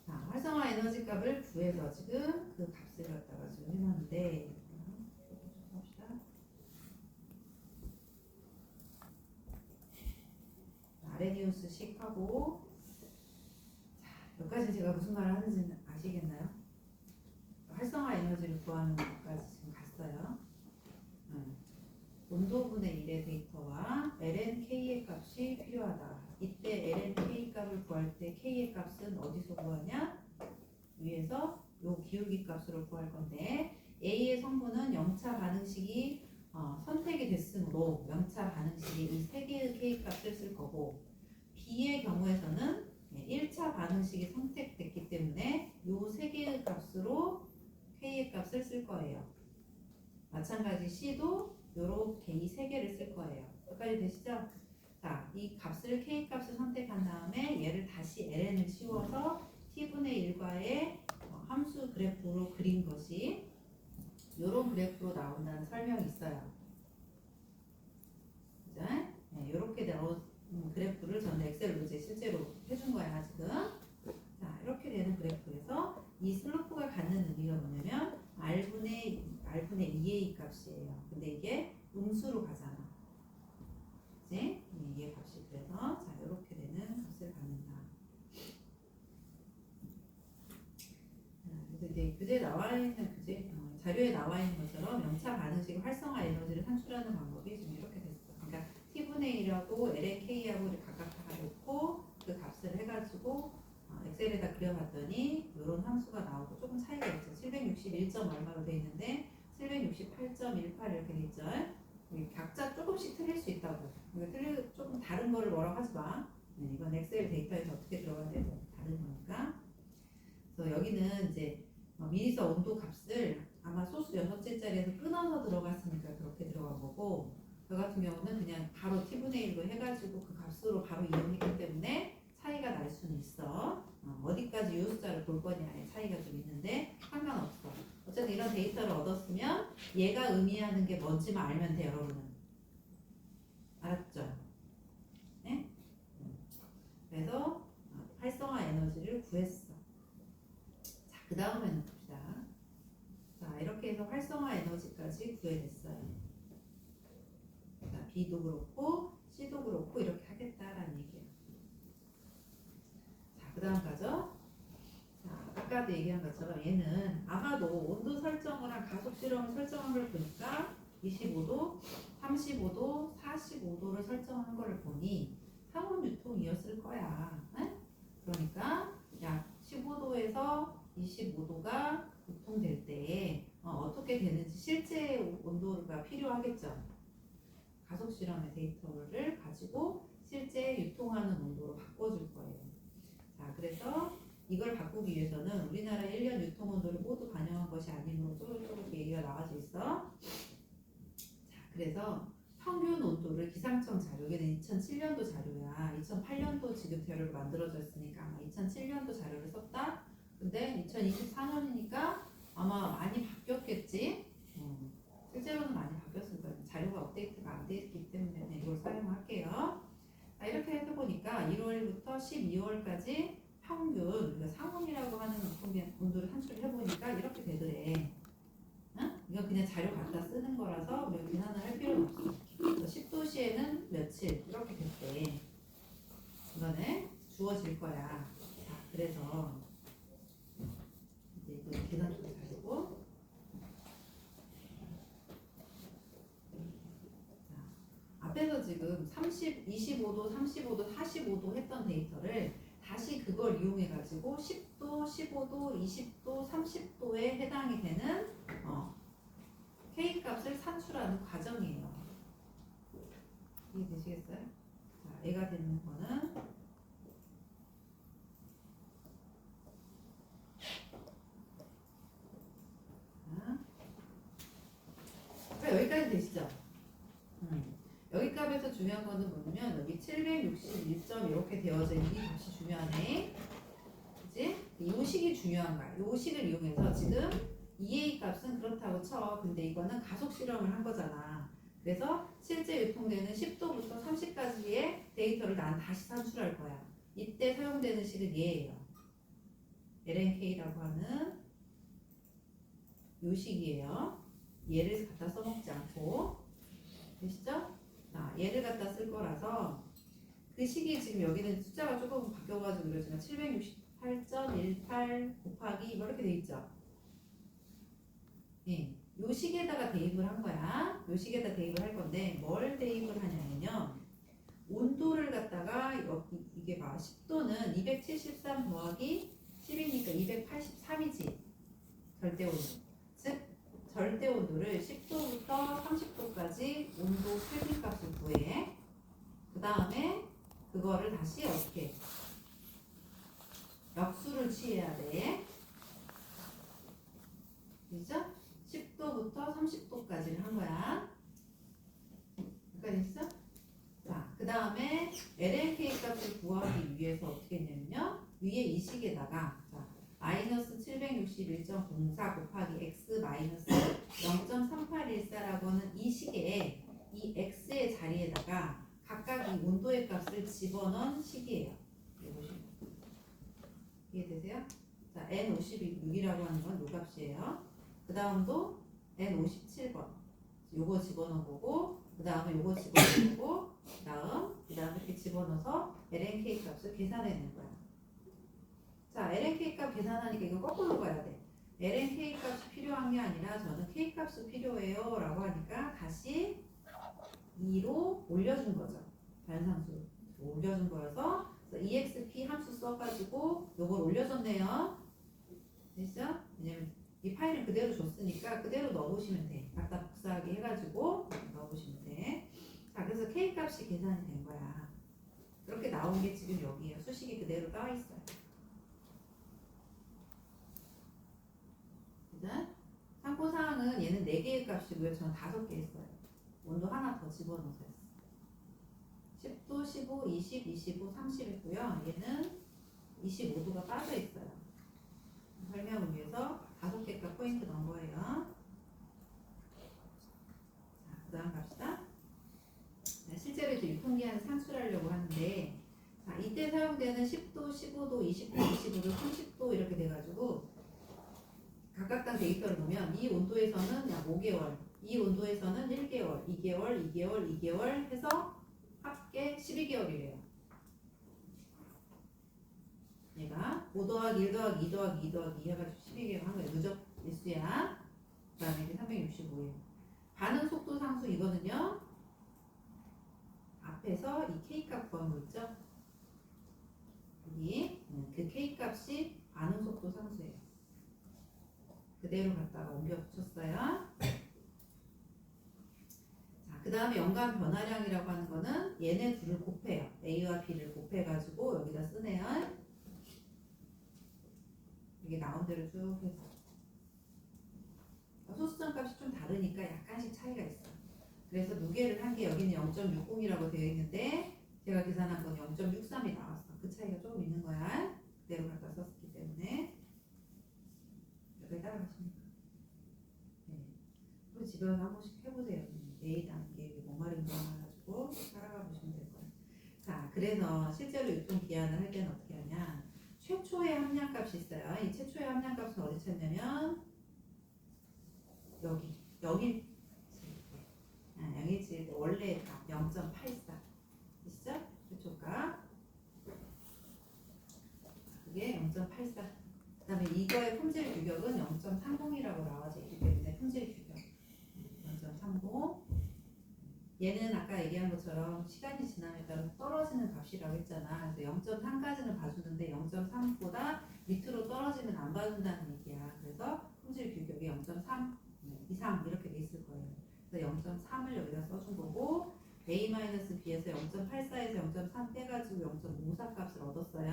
Speaker 1: 자, 활성화 에너지 값을 구해서 지금 그 값을 갖다가 지금 해놨는데 봅시다. 아레니우스 식하고 여기까지 제가 무슨 말을 하는지 아시겠나요? 활성화 에너지를 구하는 것까지 지금 갔어요. 온도분의 1의 데이터와 LNK의 값이 필요하다. 이때 LNK 값을 구할 때 K의 값은 어디서 구하냐? 위에서 요 기울기 값으로 구할 건데 A의 성분은 영차 반응식이 선택이 됐으므로 영차 반응식이 이 세 개의 K 값을 쓸 거고 B의 경우에서는 1차 반응식이 선택됐기 때문에 요 세 개의 값으로 K의 값을 쓸 거예요. 마찬가지 C도 요렇게 이 세 개를 쓸 거예요. 여기까지 되시죠? 자, 이 값을 K 값을 선택한 다음에 얘를 다시 LN을 씌워서 T분의 1과의 함수 그래프로 그린 것이 요런 그래프로 나온다는 설명이 있어요. 그죠? 네, 요렇게 나온 그래프를 저는 엑셀로 이제 실제로 해준 거야, 지금. 자, 이렇게 되는 그래프에서 이 슬로프가 갖는 의미가 뭐냐면 R분의 2A 값이에요. 근데 이게 음수로 가잖아. 그치? 이게 값이 그래서 자, 이렇게 되는 값을 갖는다. 그래서 이제 교재에 나와 있는 자료에 나와 있는 것처럼 영차 반응식 활성화 에너지를 산출하는 방법이 지금 이렇게 됐어. 그러니까 T분의 1하고 LNK하고 각각 다 놓고 그 값을 해가지고 엑셀에다 그려봤더니 이런 함수가 나오고 조금 차이가 있죠. 761. 얼마로 돼 있는데 768.18 이렇게 돼 있죠. 각자 조금씩 틀릴 수 있다고. 그러니까 조금 다른 거를 뭐라고 하지 마. 이건 엑셀 데이터에서 어떻게 들어가는데 뭐 다른 거니까. 그래서 여기는 이제 미리서 온도 값을 아마 소수 6개짜리에서 끊어서 들어갔으니까 그렇게 들어간 거고 저 같은 경우는 그냥 바로 T분의 1로 해가지고 그 값으로 바로 이용했기 때문에 차이가 날 수는 있어. 어디까지 요 숫자를 볼 거냐에 차이가 좀 있는데 상관없어. 어쨌든 이런 데이터를 얻었으면 얘가 의미하는 게 뭔지만 알면 돼, 여러분은. 알았죠? 네? 그래서 활성화 에너지를 구했어. 자, 그 다음에는 봅시다. 자, 이렇게 해서 활성화 에너지까지 구해냈어요. 자, B도 그렇고 C도 그렇고 이렇게 하겠다라는 얘기예요. 자, 그 다음 가죠. 자, 아까도 얘기한 것처럼 얘는 아마도 온도 설정을 한 가속 실험을 설정한 걸 보니까 25도, 35도, 45도를 설정한 걸 보니 상온 유통이었을 거야. 응? 그러니까 약 15도에서 25도가 유통될 때 어떻게 되는지 실제 온도가 필요하겠죠. 가속 실험의 데이터를 가지고 실제 유통하는 온도로 바꿔줄 거예요. 자, 그래서 이걸 바꾸기 위해서는 우리나라 1년 유통 온도를 모두 반영한 것이 아니므로 조금 얘기가 나와져 있어. 자, 그래서 평균 온도를 기상청 자료, 이게 2007년도 자료야. 2008년도 지금 자료로 만들어졌으니까 아마 2007년도 자료를 썼다. 근데 2024년이니까 아마 많이 바뀌었겠지. 실제로는 많이 바뀌었을 거예요. 자료가 업데이트가 안 돼 있기 때문에 이걸 사용할게요. 자, 이렇게 해서 보니까 1월부터 12월까지 평균, 그러니까 상온이라고 하는 온도를 산출해 보니까 이렇게 되더래. 응? 이건 그냥 자료 갖다 쓰는 거라서 우리가 계산을 할 필요는 없어. 10도시에는 며칠 이렇게 됐대. 이거는 주어질 거야. 자, 그래서 이제 이거 계산 좀 잘하고. 앞에 앞에서 지금 30, 25도, 35도, 45도 했던 데이터를 다시 그걸 이용해 가지고 10도, 15도, 20도, 30도에 해당이 되는 K 값을 산출하는 과정이에요. 이해되시겠어요? 자, 애가 되는 거는 자, 여기까지 되시죠? 여기 값에서 중요한 거는 뭐냐면 여기 761점 이렇게 되어져 있는 이 값이 중요하네. 그치? 이 식이 중요한 거야. 이 식을 이용해서 지금 EA 값은 그렇다고 쳐. 근데 이거는 가속 실험을 한 거잖아. 그래서 실제 유통되는 10도부터 30까지의 데이터를 난 다시 산출할 거야. 이때 사용되는 식은 얘예요. LNK라고 하는 요 식이에요. 얘를 갖다 써먹지 않고. 되시죠? 자, 얘를 갖다 쓸 거라서 그 식이 지금 여기는 숫자가 조금 바뀌어가지고 그러지만 768.18 곱하기 뭐 이렇게 돼 있죠? 예, 요 식에다가 대입을 한 거야. 요 식에다 대입을 할 건데 뭘 대입을 하냐면요. 온도를 갖다가 이게 봐 10도는 273 더하기 10이니까 283이지. 절대 온도. 즉 절대 온도를 10도부터 30도까지 온도 켈빈 값을 구해. 그 다음에 그거를 다시 어떻게 역수를 취해야 돼. 그죠? 10도부터 30도까지를 한 거야. 여기까지 있어? 자, 그 다음에 LNK 값을 구하기 위해서 어떻게 했냐면요. 위에 이 식에다가 자, 마이너스 761.04 곱하기 x 마이너스 0.3814라고 하는 이 식에 이 x의 자리에다가 각각 이 온도의 값을 집어넣은 식이에요. 이해되세요? 자, N56이라고 하는 건 요 값이에요. 그 다음도 N57번 요거 집어넣은 거고, 그 다음에 요거 집어넣은 거고, 그 다음에 이렇게 집어넣어서 LNK 값을 계산해낸 거야. 자, LNK 값 계산하니까 이거 거꾸로 가야 돼. LNK 값이 필요한 게 아니라 저는 K 값이 필요해요 라고 하니까 다시 2로 올려준 거죠. 변상수 올려준 거여서 EXP 함수 써가지고 요걸 올려줬네요. 됐죠? 왜냐면 이 파일을 그대로 줬으니까 그대로 넣어보시면 돼. 갖다 복사하기 해가지고 넣어보시면 돼. 자, 그래서 K 값이 계산이 된 거야. 그렇게 나온 게 지금 여기에요. 수식이 그대로 나와 있어요. 참고사항은 얘는 4개의 값이고요. 저는 5개 했어요. 온도 하나 더 집어넣어서 했어요. 10도, 15, 20, 25, 30 했고요. 얘는 25도가 빠져 있어요. 설명을 위해서 5개 값 포인트 넣은 거예요. 자, 그 다음 갑시다. 자, 실제로 이제 유통기한을 산출하려고 하는데, 자, 이때 사용되는 10도, 15도, 20도, 25도, 30도 이렇게 돼가지고 각각당 데이터를 보면 이 온도에서는 약 5개월, 이 온도에서는 1개월, 2개월, 2개월, 2개월 해서 합계 12개월이래요. 얘가 5 더하기 1 더하기 2 더하기 2 더하기 2 해가지고 12개월 한 거예요. 누적 일수야. 그 다음에 이게 365일. 반응 속도 상수 이거는요. 앞에서 이 K값 구한 거 있죠? 여기 그 K값이 반응 속도 상수예요. 그대로 갖다가 옮겨 붙였어요. 자, 그 다음에 연간 변화량이라고 하는 거는 얘네 둘을 곱해요. A와 B를 곱해가지고 여기다 쓰네요. 이게 나온 대로 쭉 해서 소수점 값이 좀 다르니까 약간씩 차이가 있어요. 그래서 무게를 한 게 여기는 0.60이라고 되어 있는데 제가 계산한 건 0.63이 나왔어. 그 차이가 조금 있는 거야. 그대로 갖다 썼기 때문에 여기 따라가시면 돼요. 네. 그리고 집에서 한 번씩 해보세요. A라는 게 뭔 말인가 해가지고 따라가 보시면 될 거예요. 자, 그래서 실제로 유통기한을 할 때는 어떻게 하냐. 최초의 함량값이 있어요. 이 최초의 함량값은 어디 찾냐면 여기 양해질 때 원래 0.84 있죠? 최초값 그게 0.84. 그 다음에 이거의 품질 규격은 0.30이라고 나와져 있기 때문에 품질 규격 0.30. 얘는 아까 얘기한 것처럼 시간이 지남에 따라 떨어지는 값이라고 했잖아. 그래서 0.3까지는 봐주는데 0.3보다 밑으로 떨어지면 안 봐준다는 얘기야. 그래서 품질 규격이 0.3 이상 이렇게 돼 있을 거예요. 그래서 0.3을 여기다 써준 거고 A-B에서 0.84에서 0.3 빼가지고 0.54 값을 얻었어요.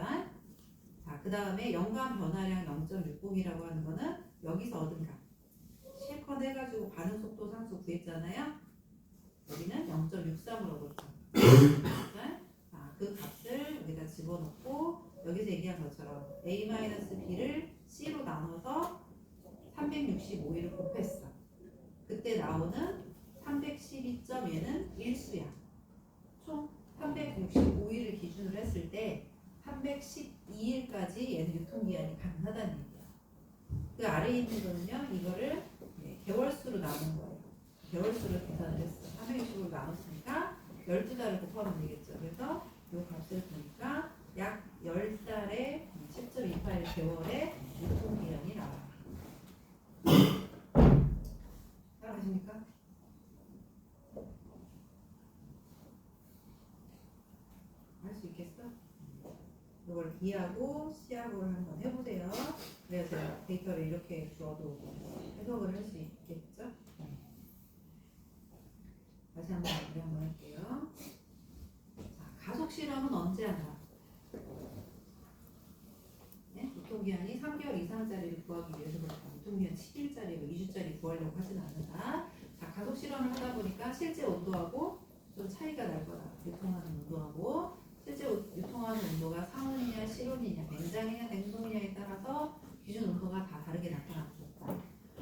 Speaker 1: 자, 그 다음에 연간 변화량 0.60이라고 하는 거는 여기서 얻은 값. 실컷 해가지고 반응 속도 상수 구했잖아요. 여기는 0.63을 얻었죠. 자, 그 값을 여기다 집어넣고 여기서 얘기한 것처럼 A-B를 C로 나눠서 365일을 곱했어. 그때 나오는 312점 얘는 일수야. 총 365일을 기준으로 했을 때 312일까지 얘는 유통기한이 가능하다는 얘기야. 그 아래에 있는 거는요. 이거를 개월수로 나눈 거예요. 개월수로 계산을 했어. 360으로 나눴으니까 12달을 곱하면 되겠죠. 그래서 이 값을 보니까 약 10달에 10.28개월의 유통기한이 나와요. 따라가십니까? 할 수 있겠어? 이걸 B하고 C하고를 한번 해보세요. 그래서 제가 데이터를 이렇게 주어도 해석을 할 수 있겠죠? 다시 한번 정리 한번 할게요. 자, 가속 실험은 언제 한다? 네? 유통기한이 3개월 이상짜리를 구하기 위해서 그렇다. 유통기한 7일짜리, 2주짜리 구하려고 하진 않는다. 자, 가속 실험을 하다 보니까 실제 온도하고 좀 차이가 날 거다. 유통하는 온도하고 실제 유통하는 온도가 상온이냐 실온이냐 냉장이냐 냉동이냐에 따라서 기준 온도가 다 다르게 나타났다.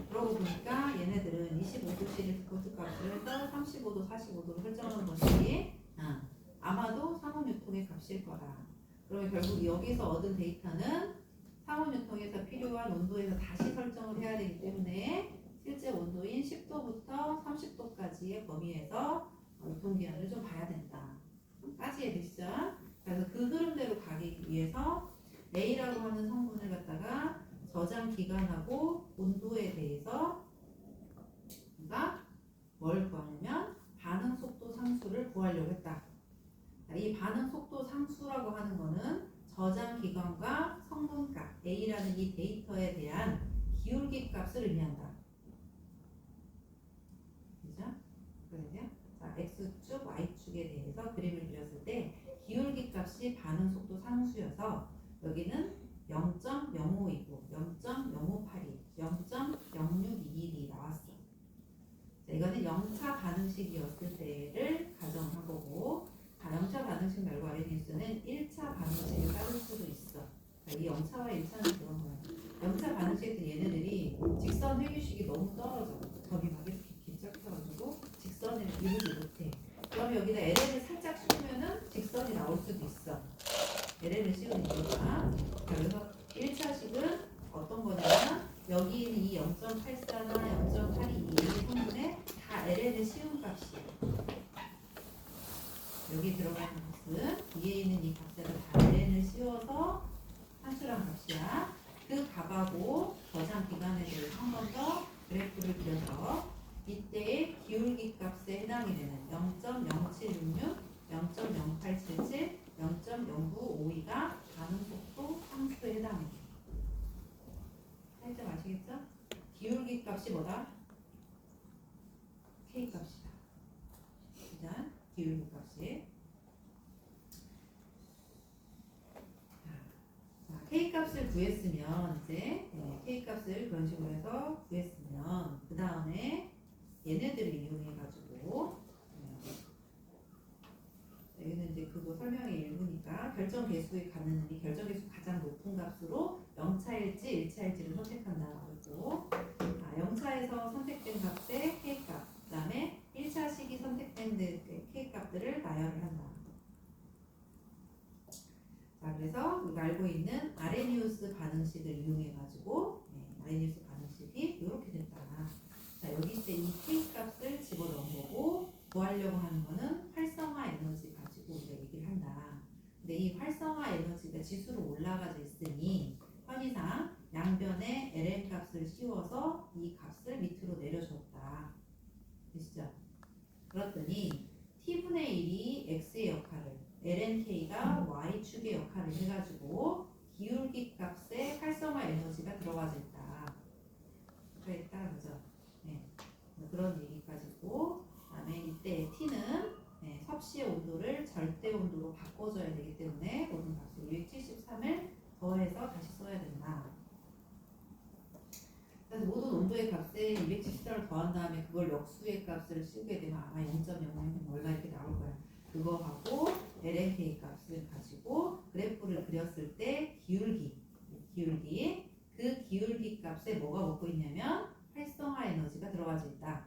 Speaker 1: 그러고 보니까 얘네들은 25도씨를 디폴트 값을 해서 35도, 45도로 설정하는 것이 아마도 상온 유통의 값일 거다. 그러면 결국 여기서 얻은 데이터는 상온 유통에서 필요한 온도에서 다시 설정을 해야 되기 때문에 실제 온도인 10도부터 30도까지의 범위에서 유통기한을 좀 봐야 된다. 까지 이해되시죠? 그래서 그 흐름대로 가기 위해서 A라고 하는 성분을 갖다가 저장 기간하고 온도에 대해서 우리가 뭘 구하냐면 반응 속도 상수를 구하려고 했다. 이 반응 속도 상수라고 하는 거는 저장 기간과 성분값 A라는 이 데이터에 대한 기울기 값을 의미한다. 그죠? 그래요? 자, X축, Y축에 대해서 그림을 그렸을 때 기울기 값이 반응 속도 상수여서 여기는 0.05이고 0.058이 0.0621이 나왔어. 자, 이거는 0차 반응식이었을 때를 가정한 거고, 자, 0차 반응식 말고 아레니우스는 1차 반응식을 따를 수도 있어. 자, 이 0차와 1차는 그런 거야. 0차 반응식에서 얘네들이 직선 회귀식이 너무 떨어져. 점이 막 이렇게 길쭉해가지고 직선을 이루지 못해. 그럼 여기다 LN을 살짝 씌우면은 직선이 나올 수도 있어. LN을 씌우는 이유가. 그래서 1차식은 어떤 거냐면 여기 있는 이 0.84나 0.82 이 성분에 다 LN을 씌운 값이야. 여기 들어가는 값은 위에 있는 이 값에다 다 LN을 씌워서 산수란 값이야. 그 값하고 저장 기간에 대해서 한 번 더 그래프를 그려서 이때의 기울기 값에 해당이 되는 0.0766, 0.0877, 0.0952가 반응 속도 상수에 해당해. 살짝 아시겠죠? 기울기 값이 뭐다? K 값이다. 일단 기울기 값이. 자, K 값을 구했으면 이제 K 값을 그런 식으로 해서 구했으면 그 다음에 얘네들을 이용해 가지고 여기는 이제 그거 설명의 일부니까 결정 개수에 가는 이 결정 개수 가장 높은 값으로 0차일지 1차일지를 선택한다고 했고, 0차에서 선택된 값의 K 값, 그다음에 1차 시기 선택된 K 값들을 나열을 한다. 자, 그래서 우리가 알고 있는 아레니우스 반응식을 이용해 가지고 아레니우스 반응식이 이렇게 됐다. 자, 여기 이제 이 K 값을 집어넣은 거고 구하려고 하는 거는 활성화 에너지 가지고 우리가 얘기를 한다. 근데 이 활성화 에너지가 지수로 올라가져 있으니 편의상 양변에 LN 값을 씌워서 이 값을 밑으로 내려줬다. 되시죠? 그랬더니 3분의 1이 x의 역할을, lnk가 y축의 역할을 해가지고 기울기 값에 활성화 에너지가 들어가져 있다. 그랬다, 그죠? 네. 그런 얘기까지고, 그다음에 이때 t는 섭씨의 온도를 절대 온도로 바꿔줘야 되기 때문에 모든 값을 273을 더해서 다시 써야 된다. 그래서 모든 온도의 값에 273을 더한 다음에 그걸 역수의 값을 씌우게 되면 아마 0.00 얼마 이렇게 나올 거야. 그거하고 LNK 값을 가지고 그래프를 그렸을 때 기울기 그 기울기 값에 뭐가 먹고 있냐면 활성화 에너지가 들어가져 있다.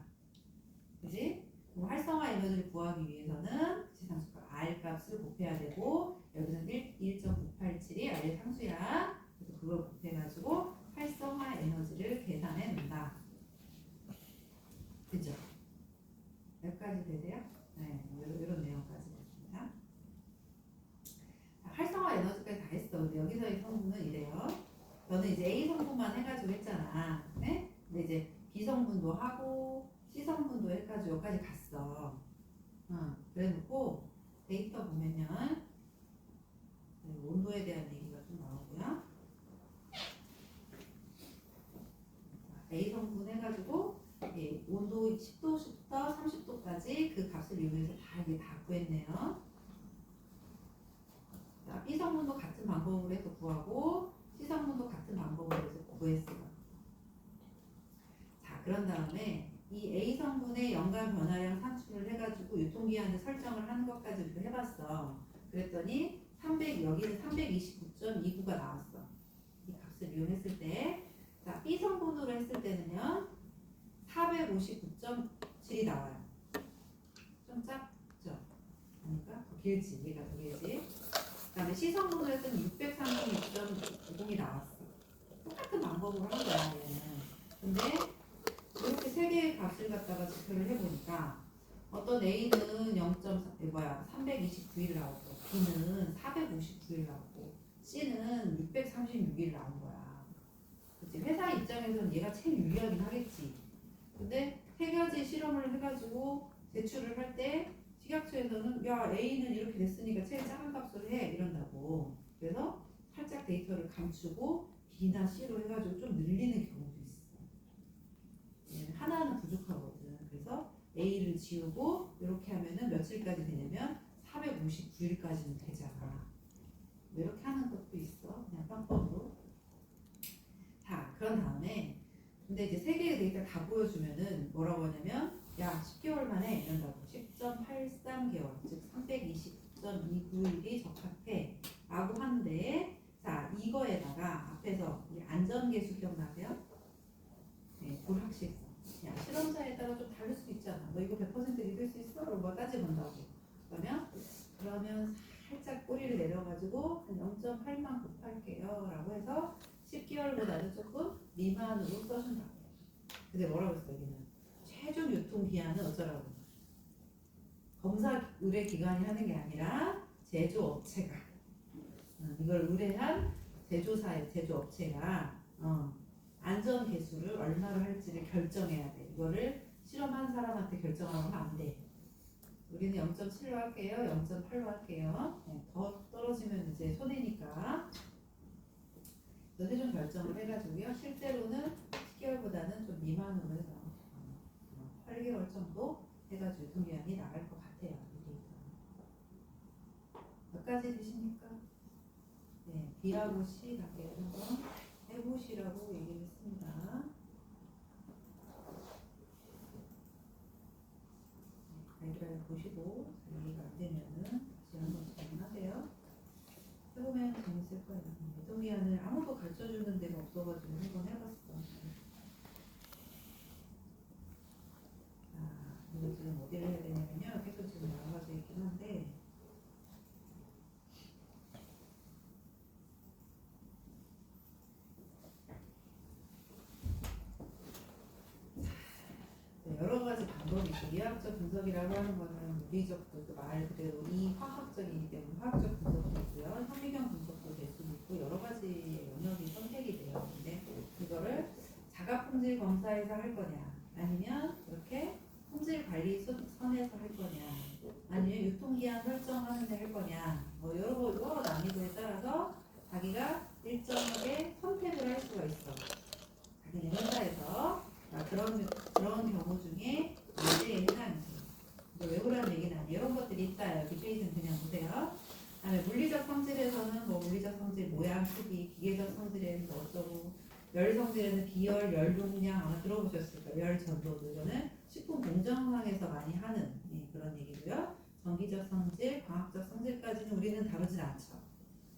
Speaker 1: 그지? 그럼 활성화 에너지를 구하기 위해서는 지상수가 R 값을 곱해야 되고 여기서는 1.987이 R 상수야. 그래서 그걸 곱해가지고 활성화 에너지를 계산해 놓는다. 그죠? 여기까지 되세요? 네, 이런 내용까지 됐습니다. 자, 활성화 에너지까지 다 했어. 근데 여기서의 성분은 이래요. 너는 이제 A 성분만 해가지고 했잖아. 네? 근데 이제 B 성분도 하고 C 성분도 해가지고 여기까지 갔어. 그래놓고 데이터 보면은 온도에 대한 얘기가 좀 나오고요. A 성분 해가지고 온도 10도부터 30도까지 그 값을 이용해서 다 이게 다 구했네요. 자, B 성분도 같은 방법으로 해서 구하고 C 성분도 같은 방법으로 해서 구했어요. 자, 그런 다음에 이 A 성분의 연간 변화량 산출을 해가지고 유통기한을 설정을 하는 것까지 우리가 해봤어. 그랬더니 여기는 329.29가 나왔어. 이 값을 이용했을 때, 자, B 성분으로 했을 때는요 459.7이 나와요. 좀 작죠? 그러니까 더 길지. 얘가 더 길지. 그 다음에 C 성분으로 했더니 636.50이 나왔어. 똑같은 방법으로 한 거야 얘는. 근데 이렇게 세 개의 값을 갖다가 지표를 해보니까 어떤 A는 329일 나오고 B는 459일 나오고 C는 636일 나온 거야. 그치? 회사 입장에서는 얘가 제일 유리하긴 하겠지. 근데 세 가지 실험을 해가지고 제출을 할 때 식약처에서는 야 A는 이렇게 됐으니까 제일 작은 값으로 해 이런다고. 그래서 살짝 데이터를 감추고 B나 C로 해가지고 좀 늘리는 경우도 있어. 하나는 부족하거든. 그래서 A를 지우고 이렇게 하면은 며칠까지 되냐면 459일까지는 되잖아. 이렇게 하는 것도 있어. 그냥 깜빡으로. 자, 그런 다음에 근데 이제 세 개의 데이터 다 보여주면은 뭐라고 하냐면 야 10개월 만에 이런다고 10.83개월 즉 329.29일이 적합해 라고 하는데 자 이거에다가 앞에서 이 안전계수 기억나세요? 네, 불확실성. 야, 실험자에 따라 좀 다를 수 있잖아. 너 이거 100% 믿을 수 있어? 라고 따져본다고. 그러면 살짝 꼬리를 내려가지고 한 0.8만 곱할게요. 라고 해서 10개월보다는 조금 미만으로 써준다고. 근데 뭐라고 했어, 여기는? 최종 유통기한은 어쩌라고? 검사 의뢰 기관이 하는 게 아니라 제조업체가. 이걸 의뢰한 제조업체가 안전 개수를 얼마로 할지를 결정해야 돼. 이거를 실험한 사람한테 결정하면 안 돼. 우리는 0.7로 할게요. 0.8로 할게요. 더 떨어지면 이제 손해니까. 그래서 최종 결정을 해가지고요. 실제로는 10개월보다는 좀 미만으로 해서 8개월 정도 해가지고 유통기한이 나갈 것 같아요. 이 데이터는. 몇 가지 되십니까? 네, B하고 C 단계를 한번 해보시라고 얘기를 했습니다. 아이디어를 보시고 잘 이해가 안 되면은 다시 한번 질문하세요. 해보면 재밌을 거예요. 유통기한을 아무도 가르쳐주는 데가 없어가지고 한번 해봤어. 이거 지금 어디를 해야 되냐면요. 계속 지금 여러 가지 있긴 한데 여러 가지 방법이 있고 이화학적 분석이라고 하는 거는 물리적도 그 말 그대로 이화학적이기 때문에 화학적 분석도 있고요. 현미경 분석도 될 수도 있고 여러 가지 영역이 선택이 돼요. 근데 이거를 자가품질 검사에서 할 거냐 아니면 이렇게 품질 관리 선에서 할 거냐, 아니면 유통기한 설정하는 데 할 거냐, 뭐 여러 난이도에 따라서 자기가 일정하게 선택을 할 수가 있어. 자기네 회사에서. 그런 경우 중에 문제의 해당이죠. 왜 그러는 얘기는 아니에요. 이런 것들이 있다. 여기 페이지는 그냥 보세요. 그다음에 물리적 성질에서는 뭐 물리적 성질 모양, 크기, 기계적 성질에는 뭐 어쩌고, 열 성질에는 비열, 열용량 아마 들어보셨을 거예요. 열 전도도 이거는 식품 공정상에서 많이 하는 그런 얘기고요. 전기적 성질, 광학적 성질까지는 우리는 다루진 않죠.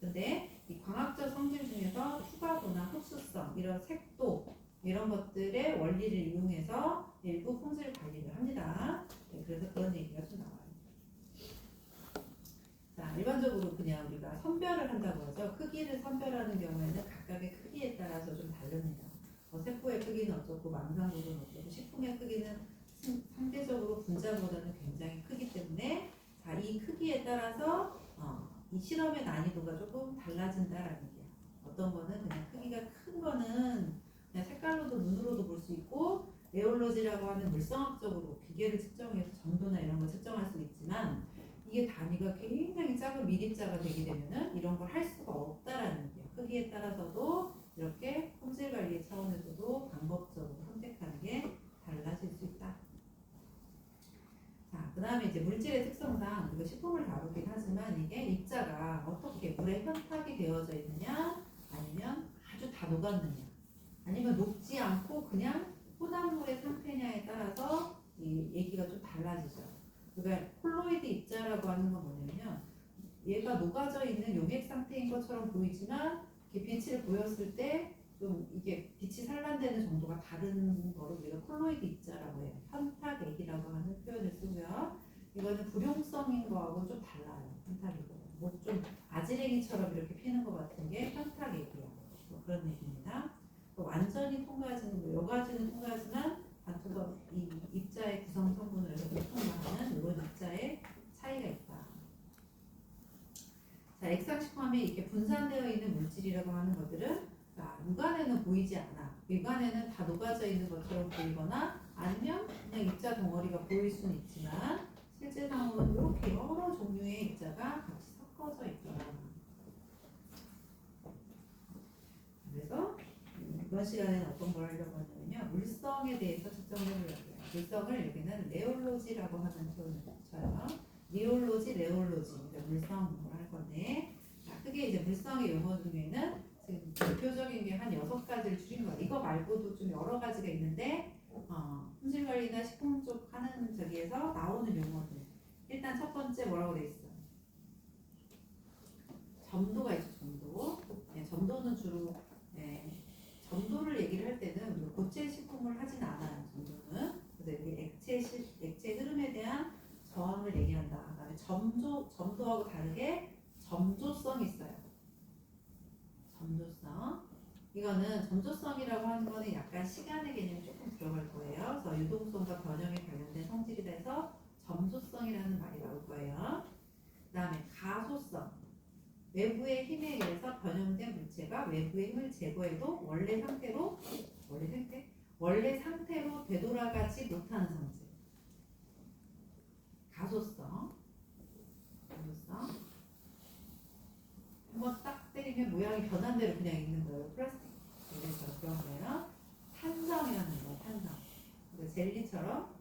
Speaker 1: 근데 이 광학적 성질 중에서 투과도나 흡수성, 이런 색도 이런 것들의 원리를 이용해서 일부 품질 관리를 합니다. 네, 그래서 그런 얘기가 좀 나와요. 자, 일반적으로 그냥 우리가 선별을 한다고 하죠. 크기를 선별하는 경우에는 각각의 크기에 따라서 좀 다릅니다. 세포의 크기는 어쩌고, 망상국은 어쩌고, 식품의 크기는 상대적으로 분자보다는 굉장히 크기 때문에, 자, 이 크기에 따라서 이 실험의 난이도가 조금 달라진다라는 얘기야. 어떤 거는 그냥 크기가 큰 거는 그냥 색깔로도 눈으로도 볼 수 있고, 레올로지라고 하는 물성학적으로 기계를 측정해서 점도나 이런 걸 측정할 수 있지만, 이게 단위가 굉장히 작은 미리자가 되게 되면은 이런 걸 할 수가 없다라는 얘기야. 크기에 따라서도 이렇게 품질 관리 차원에서도 방법적으로 선택하는 게 달라질 수 있다. 자, 그 다음에 이제 물질의 특성상 우리가 식품을 다루긴 하지만 이게 입자가 어떻게 물에 현탁이 되어져 있느냐, 아니면 아주 다 녹았느냐, 아니면 녹지 않고 그냥 혼합물의 상태냐에 따라서 이 얘기가 좀 달라지죠. 그러니까 콜로이드 입자라고 하는 건 뭐냐면 얘가 녹아져 있는 용액 상태인 것처럼 보이지만 이렇게 빛을 보였을 때 좀 이게 빛이 산란되는 정도가 다른 거를 우리가 콜로이드 입자라고 해요. 현탁액이라고 하는 표현을 쓰고요. 이거는 불용성인 거하고 좀 달라요. 현탁액은 뭐 좀 아지랭이처럼 이렇게 피는 것 같은 게 현탁액이야. 뭐 그런 얘기입니다. 완전히 통과하지는 여러 가지는 통과하지만 단토가 이 입자의 구성 성분을 통과하는 이런 입자의 차이가 있다. 자, 액상식품에 이렇게 분산되어 있는 물질이라고 하는 것들은 육안에는 보이지 않아. 육안에는 다 녹아져 있는 것처럼 보이거나 아니면 그냥 입자 덩어리가 보일 수는 있지만 실제 상황은 이렇게 여러 종류의 입자가 같이 섞어져 있다. 그래서 이번 시간에는 어떤 걸 하려고 하냐면요, 물성에 대해서 측정을 해보려고 해요. 물성을 여기는 레올로지라고 하는 표현을 써요. 리올로지, 레올로지, 물성을 할 건데, 크게 이제 물성의 용어 중에는 지금 대표적인 게 한 6가지를 줄인 거예요. 이거 말고도 좀 여러 가지가 있는데, 품질 관리나 식품 쪽 하는 저기에서 나오는 용어들. 일단 첫 번째 뭐라고 돼 있어? 점도가 있죠. 점도. 네, 점도는 주로 점도를 얘기를 할 때는 고체 식품을 하진 않아요. 점도는. 그래서 이게 액체 흐름에 대한 저항을 얘기한다. 그다음에 점도하고 다르게 점조성이 있어요. 점조성. 이거는 점조성이라고 하는 거는 약간 시간의 개념이 조금 들어갈 거예요. 그래서 유동성과 변형에 관련된 성질이라 해서 점조성이라는 말이 나올 거예요. 그다음에 가소성. 외부의 힘에 의해서 변형된 물체가 외부의 힘을 제거해도 원래 상태로 되돌아가지 못하는 성질. 가소성. 한번 딱 때리면 모양이 변한 대로 그냥 있는 거예요. 플라스틱 젤리처럼 그런 거예요. 탄성이라는 거예요. 탄성. 젤리처럼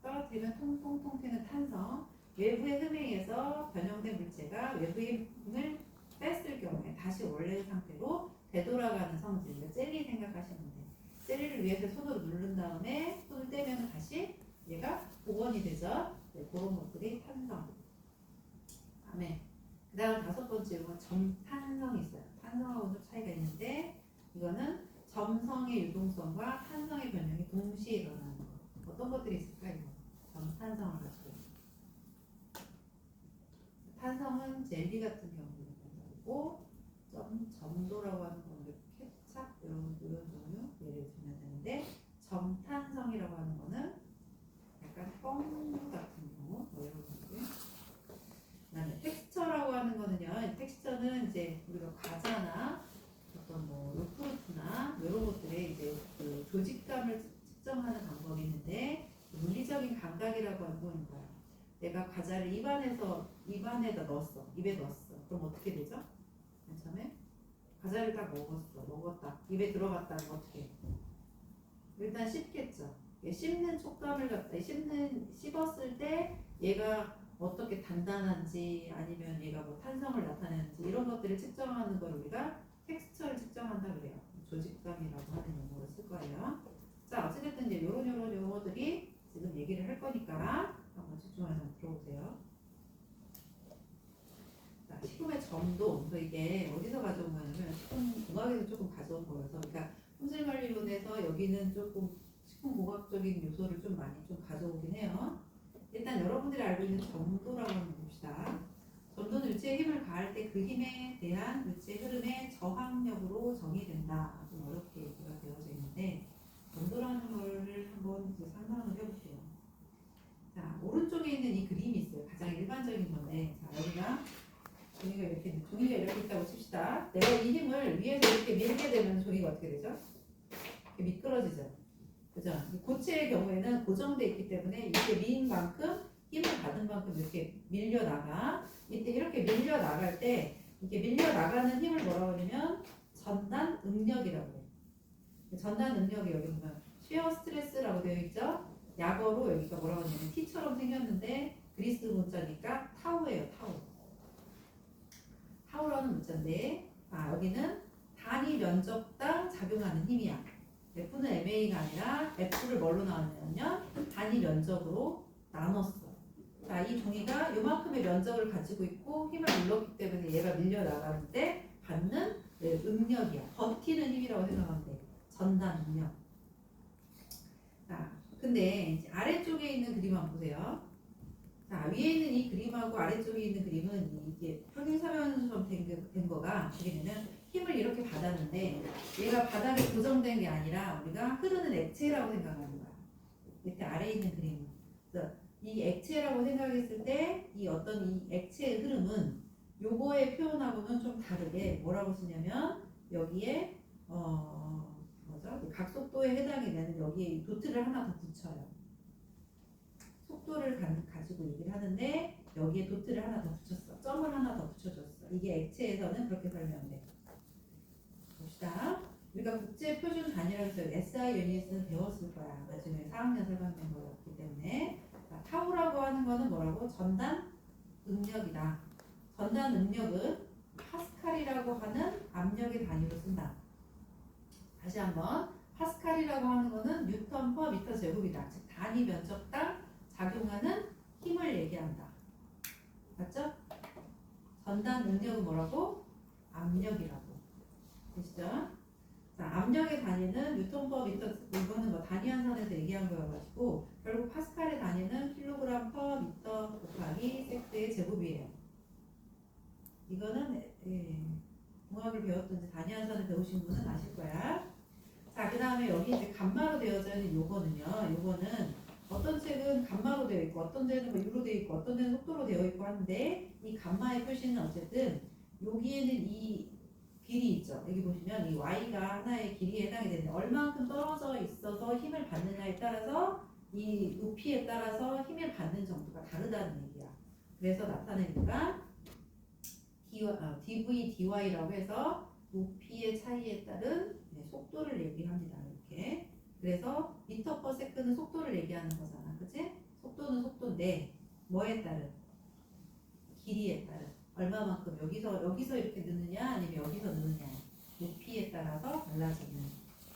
Speaker 1: 떨어뜨리면 통통통 튀는 탄성. 외부의 흠에 의해서 변형된 물체가 외부의 힘을 뺐을 경우에 다시 원래 상태로 되돌아가는 성질. 젤리 생각하시면 돼요. 젤리를 위해서 손으로 누른 다음에 손을 떼면 다시 얘가 복원이 되죠. 네, 그런 것들이 탄성. 다음에 그 다음 5번째 건 점탄성이 있어요. 탄성하고 좀 차이가 있는데 이거는 점성의 유동성과 탄성의 변형이 동시에 일어나는 거. 어떤 것들이 있을까? 이거 점탄성을 가지고 있어요. 탄성은 젤리 같은 경우고 점도라고 하는 건 케찹 이런 종류 예를 들면 되는데, 점탄성이라고 하는 거는 약간 뻥 같은 경우 뭐 이런 것들. 그다음에 텍스처라고 하는 거는요. 텍스처는 이제 우리가 과자나 어떤 뭐 요구르트나 이런 것들의 이제 그 조직감을 측정하는 방법이 있는데, 물리적인 경고인 거야. 내가 과자를 입안에다 넣었어. 입에 넣었어. 그럼 어떻게 되죠? 맨 처음에 과자를 딱 먹었다. 입에 들어갔다는 거 어떻게 해? 일단 씹겠죠. 씹는 촉감을 갖다 씹었을 때 얘가 어떻게 단단한지 아니면 얘가 뭐 탄성을 나타내는지 이런 것들을 측정하는 걸 우리가 텍스처를 측정한다 그래요. 조직감이라고 하는 용어를 쓸 거예요. 자, 어찌됐든 이제 요런 용어들이 지금 얘기를 할 거니까 한번 집중해서 들어보세요. 자, 식품의 점도 이게 어디서 가져온 거냐면 식품공학에서 조금 가져온 거여서 그러니까 품질관리론에서 여기는 조금 식품공학적인 요소를 좀 많이 좀 가져오긴 해요. 일단 여러분들이 알고 있는 점도라고 한번 봅시다. 점도는 유체의 힘을 가할 때 그 힘에 대한 유체의 흐름의 저항력으로 정의된다. 좀 어렵게 얘기가 되어져 있는데 점도라는 거를 한번 이제 상상을 해볼게요. 자, 오른쪽에 있는 이 그림이 있어요. 가장 일반적인 건데 자, 여기가 종이가 이렇게 있다고 칩시다. 내가 이 힘을 위에서 이렇게 밀게 되면 종이가 어떻게 되죠? 이렇게 미끄러지죠. 그죠? 고체의 경우에는 고정돼 있기 때문에 이렇게 미인 만큼 힘을 받은 만큼 이렇게 밀려나가. 이때 이렇게 밀려나갈 때 이렇게 밀려나가는 힘을 뭐라고 하냐면 전단 응력이라고 해요. 전단 응력이 여기 보면 shear 스트레스라고 되어 있죠? 약어로 여기가 뭐라고 하냐면 T처럼 생겼는데 그리스 문자니까 타우예요. 타우라는 문자인데 여기는 단위 면적당 작용하는 힘이야. F는 MA가 아니라 F를 뭘로 나왔냐면 단위 면적으로 나눴어. 자, 이 종이가 요만큼의 면적을 가지고 있고 힘을 눌렀기 때문에 얘가 밀려나가는데 받는 응력이야. 버티는 힘이라고 생각하면 돼. 전단 응력. 자, 근데 이제 아래쪽에 있는 그림 한번 보세요. 자, 위에 있는 이 그림하고 아래쪽에 있는 그림은 이게 평행사변처럼 된 거가 어떻게 되면 힘을 이렇게 받았는데 얘가 바닥에 고정된 게 아니라 우리가 흐르는 액체라고 생각하는 거야. 밑에 아래에 있는 그림은. 그래서 이 액체라고 생각했을 때 이 어떤 이 액체의 흐름은 요거의 표현하고는 좀 다르게 뭐라고 쓰냐면 여기에 각속도에 해당이 되는 여기에 도트를 하나 더 붙여요. 속도를 가지고 얘기를 하는데 여기에 도트를 하나 더 붙였어. 점을 하나 더 붙여줬어. 이게 액체에서는 그렇게 설명돼. 봅시다. 우리가 국제 표준 단위라고 해서 SI 유닛은 배웠을 거야. 나중에 4학년 설명된 거였기 때문에. 자, 타우라고 하는 거는 뭐라고? 전단 응력이다. 전단 응력은 파스칼이라고 하는 압력의 단위로 쓴다. 다시 한번 파스칼이라고 하는 거는 뉴턴 퍼 미터 제곱이다. 즉 단위 면적당 작용하는 힘을 얘기한다. 맞죠? 전단 능력은 뭐라고? 압력이라고. 되시죠? 자, 압력의 단위는 뉴턴 퍼 미터, 이거는 뭐 단위 한선에서 얘기한 거여가지고 결국 파스칼의 단위는 킬로그램 퍼 미터 곱하기 세트의 제곱이에요. 이거는 공학을 배웠든지 단위 한선을 배우신 분은 아실 거야. 자, 그 다음에 여기 이제 감마로 되어져 있는 요거는요. 요거는 어떤 책은 감마로 되어 있고 어떤 데는 뭐 유로 되어 있고 어떤 데는 속도로 되어 있고 하는데 이 감마의 표시는 어쨌든 여기에는 이 길이 있죠. 여기 보시면 이 y가 하나의 길이에 해당이 되는데 얼만큼 떨어져 있어서 힘을 받느냐에 따라서 이 높이에 따라서 힘을 받는 정도가 다르다는 얘기야. 그래서 나타내니까 dv dy라고 해서 높이의 차이에 따른 속도를 얘기합니다. 이렇게. 그래서 미터 퍼 세컨은 속도를 얘기하는 거잖아. 그치? 속도는 속도인데 뭐에 따른? 길이에 따른. 얼마만큼 여기서 이렇게 느느냐 아니면 여기서 느느냐. 높이에 따라서 달라지는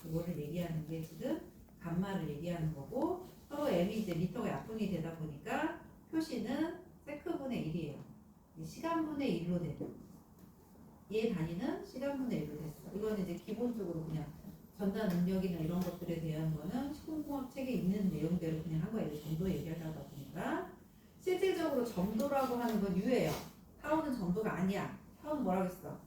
Speaker 1: 그거를 얘기하는 게 지금 감마를 얘기하는 거고 서로 m이 이제 미터가 약분이 되다 보니까 표시는 세크분의 1이에요. 시간분의 1로 되죠. 얘 단위는 시간분의 1로 됐어. 이거는 이제 기본적으로 그냥 전단 능력이나 이런 것들에 대한 거는 식품공학 책에 있는 내용대로 그냥 한 거예요. 점도 얘기하다 보니까 실질적으로 점도라고 하는 건 유예요. 타우는 점도가 아니야. 타우는 뭐라고 했어?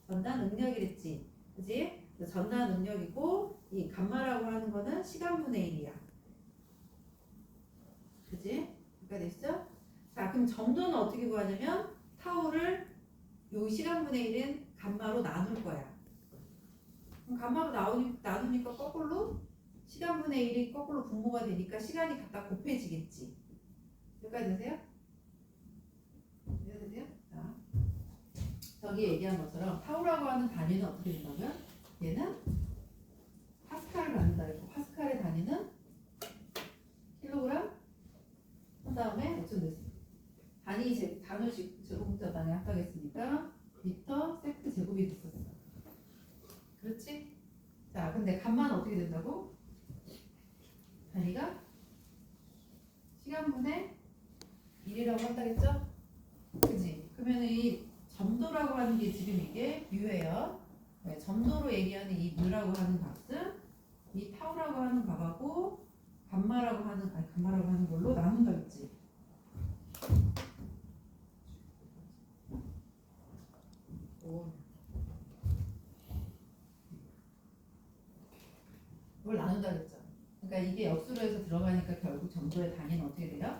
Speaker 1: 전단 능력이랬지. 그지? 전단 능력이고 이 감마라고 하는 거는 시간분의 1이야. 그지? 그러니까 됐어? 자, 그럼 점도는 어떻게 구하냐면 타우를 요 시간분의 1은 감마로 나눌 거야. 그럼 감마로 나누니까 거꾸로 시간분의 1이 거꾸로 분모가 되니까 시간이 갖다 곱해지겠지. 여기까지 되세요? 이해가 되세요? 자, 저기 얘기한 것처럼 타우라고 하는 단위는 어떻게 된다고요? 얘는 파스칼을 갖는다 했고 파스칼의 단위는 킬로그램 한 다음에 어쩜 됐어? 단위 제곱미터 단위 합하겠으니까 미터 세트 제곱이 됐었어. 그렇지? 자, 근데 값만 어떻게 된다고? 단위가 시간분의 1이라고 한다겠죠? 그치? 그러면 이 점도라고 하는 게 지금 이게 뮤예요. 네, 점도로 얘기하는 이 뮤라고 하는 값은 이 타우라고 하는 값하고 감마라고 하는 걸로 나눈다 했지. 이걸 나눈다 그랬죠. 그러니까 이게 역수로 해서 들어가니까 결국 점도의 단위는 어떻게 돼요?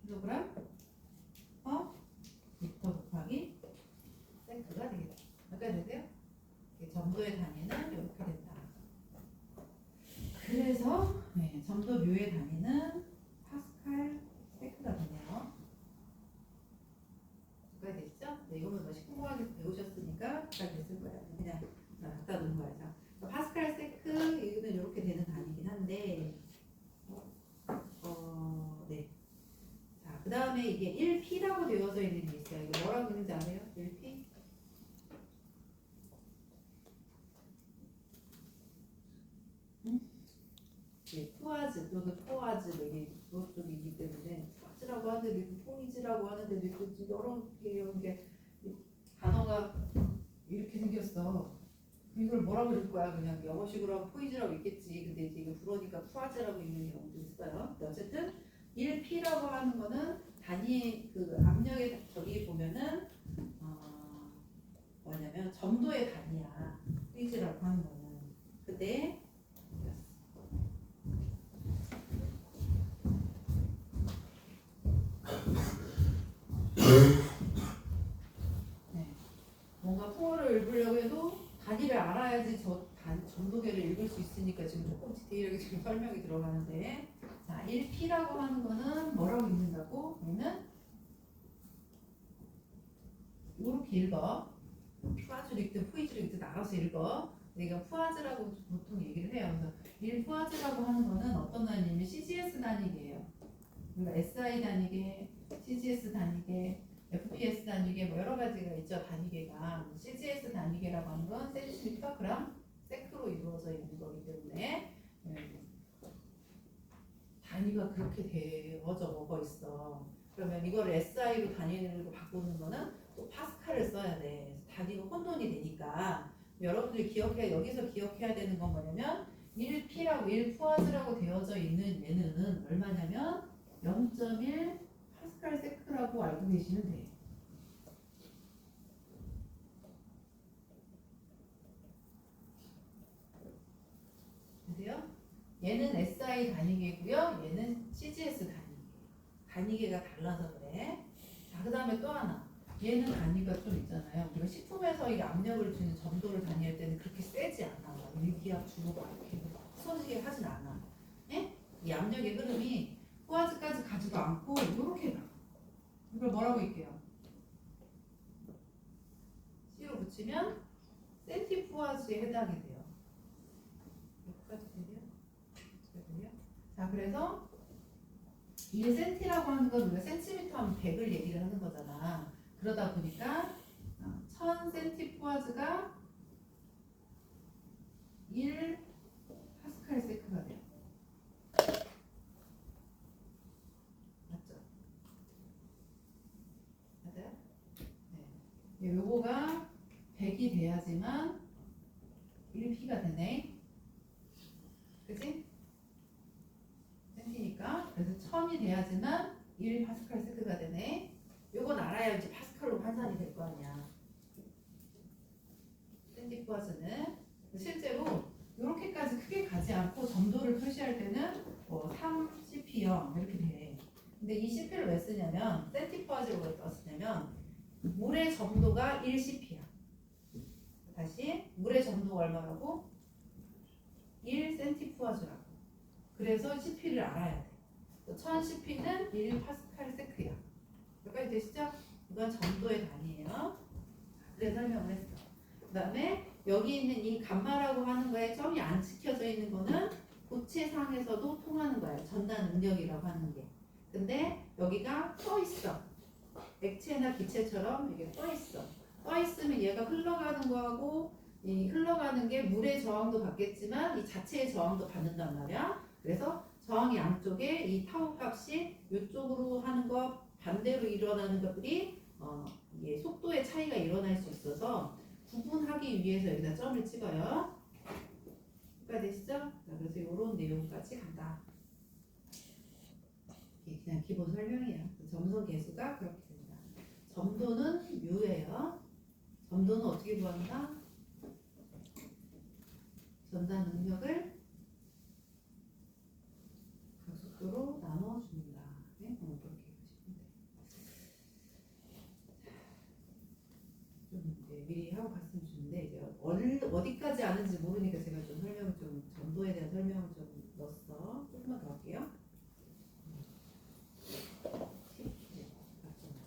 Speaker 1: 킬로그램 미터 곱하기 세크가 되겠죠. 여기까지 되세요? 점도의 단위는 이렇게 된다. 그래서 점도 뮤의 단위는 파스칼 세크가 되네요. 여기까지 되시죠? 네, 이거는 뭐 식공학에서 배우셨으니까 여기까지 됐을 거예요. 그냥 갖다 놓은 거예요. 자, 파스칼 세크 이거는 이렇게 되는 단위긴 한데 네. 자, 그 다음에 이게 1P라고 되어져 있는 게 있어요. 이거 뭐라고 있는지 아세요? 1P? 푸아즈 또는 포아즈 이게 그것 쪽이기 때문에 푸아즈라고 하는데 있고 포이즈라고 하는데 있고 여러 개 단어가 이렇게 생겼어. 이걸 뭐라고 읽을 거야? 그냥 영어식으로 하면 포이즈라고 있겠지. 근데 이제 이거 불어니까 푸아즈라고 읽는 경우도 있어요. 근데 어쨌든 1P라고 하는 거는 단위 그 압력의 저기 보면은 뭐냐면 점도의 단위야. 포이즈라고 하는 거는. 근데 뭔가 풍어를 읽으려고 해도 단위를 알아야지 점도계를 읽을 수 있으니까 지금 조금 디테일하게 지금 설명이 들어가는데 자 1P라고 하는 거는 뭐라고 읽는다고? 얘는 이렇게 읽어. 푸아즈를 읽든 포이즈를 읽든 알아서 읽어. 내가 푸아즈라고 보통 얘기를 해요. 그래서 1푸아즈라고 하는 거는 어떤 단위냐면 CGS 단위계예요. 그러니까 SI 단위계, CGS 단위계, FPS 단위계 뭐 여러 가지가 있죠. 단위계가 CGS 단위계라고 하는 건 센티미터, 그램, 세크로 이루어져 있는 거기 때문에 단위가 그렇게 되어져 먹어 있어. 그러면 이걸 SI로 단위로 바꾸는 거는 또 파스칼을 써야 돼. 단위가 혼돈이 되니까 여러분들이 여기서 기억해야 되는 건 뭐냐면 1P라고 1푸아즈라고 되어져 있는 얘는 얼마냐면 0.1 파스칼 세크라고 알고 계시면 돼. 보세요. 얘는 SI 단위계고요. 얘는 CGS 단위계. 단위계가 달라서 그래. 자, 그 다음에 또 하나. 얘는 단위가 좀 있잖아요. 우리가 식품에서 이 압력을 주는 점도를 단위할 때는 그렇게 세지 않아. 일기압 주고 막 이렇게 쏟아지게 하진 않아. 예? 이 압력의 흐름이 푸아즈까지 가지도 않고 이렇게 가. 이걸 뭐라고 할게요? C로 붙이면 센티푸아즈에 해당이 돼요. 여기까지 되요? 자, 그래서 1cm라고 하는 건 우리가 센티미터 하면 100을 얘기를 하는 거잖아. 그러다 보니까 1000cm푸아즈가 1 파스칼 세크가 돼요. 맞죠? 맞아요? 네. 요거가 100이 돼야지만 1P가 되네. 그치? 센티니까. 그래서 1000이 돼야지만 1 파스칼 세크가 되네. 요건 알아야지 파스칼로 환산이 될 거 아니야. 센티푸아즈는 실제로 이렇게까지 크게 가지 않고 점도를 표시할 때는 뭐 3cp0 이렇게 돼. 근데 이 cp를 왜 쓰냐면 센티푸아즈로 왜 쓰냐면 물의 점도가 1cp야. 다시 물의 점도가 얼마라고? 1 센티푸아즈라고. 그래서 CP를 알아야 돼. 1000CP는 1 파스칼 세크야. 여기까지 되시죠? 이건 점도의 단위예요. 그래 설명을 했어. 그 다음에 여기 있는 이 감마라고 하는 거에 점이 안 찍혀져 있는 거는 고체상에서도 통하는 거예요. 전단 능력이라고 하는 게. 근데 여기가 떠 있어. 액체나 기체처럼 이게 떠 있어. 떠 있으면 얘가 흘러가는 거하고 이 흘러가는 게 물의 저항도 받겠지만 이 자체의 저항도 받는단 말이야. 그래서 저항 양쪽에 이 타우 값이 이쪽으로 하는 거 반대로 일어나는 것들이 이게 속도의 차이가 일어날 수 있어서 구분하기 위해서 여기다 점을 찍어요. 여기까지 되시죠? 자, 그래서 이런 내용까지 간다. 이게 그냥 기본 설명이에요. 점선 계수가 그렇게 됩니다. 점도는 U예요. 점도는 어떻게 구한다? 전단 능력을 각속도로 나눠줍니다. 네? 그렇게 하시면 돼요. 좀 이제 미리 하고 갔으면 좋은데 이제 어디까지 아는지 모르니까 제가 좀 설명 좀 점도에 대한 설명을 좀 넣었어. 조금만 더 할게요.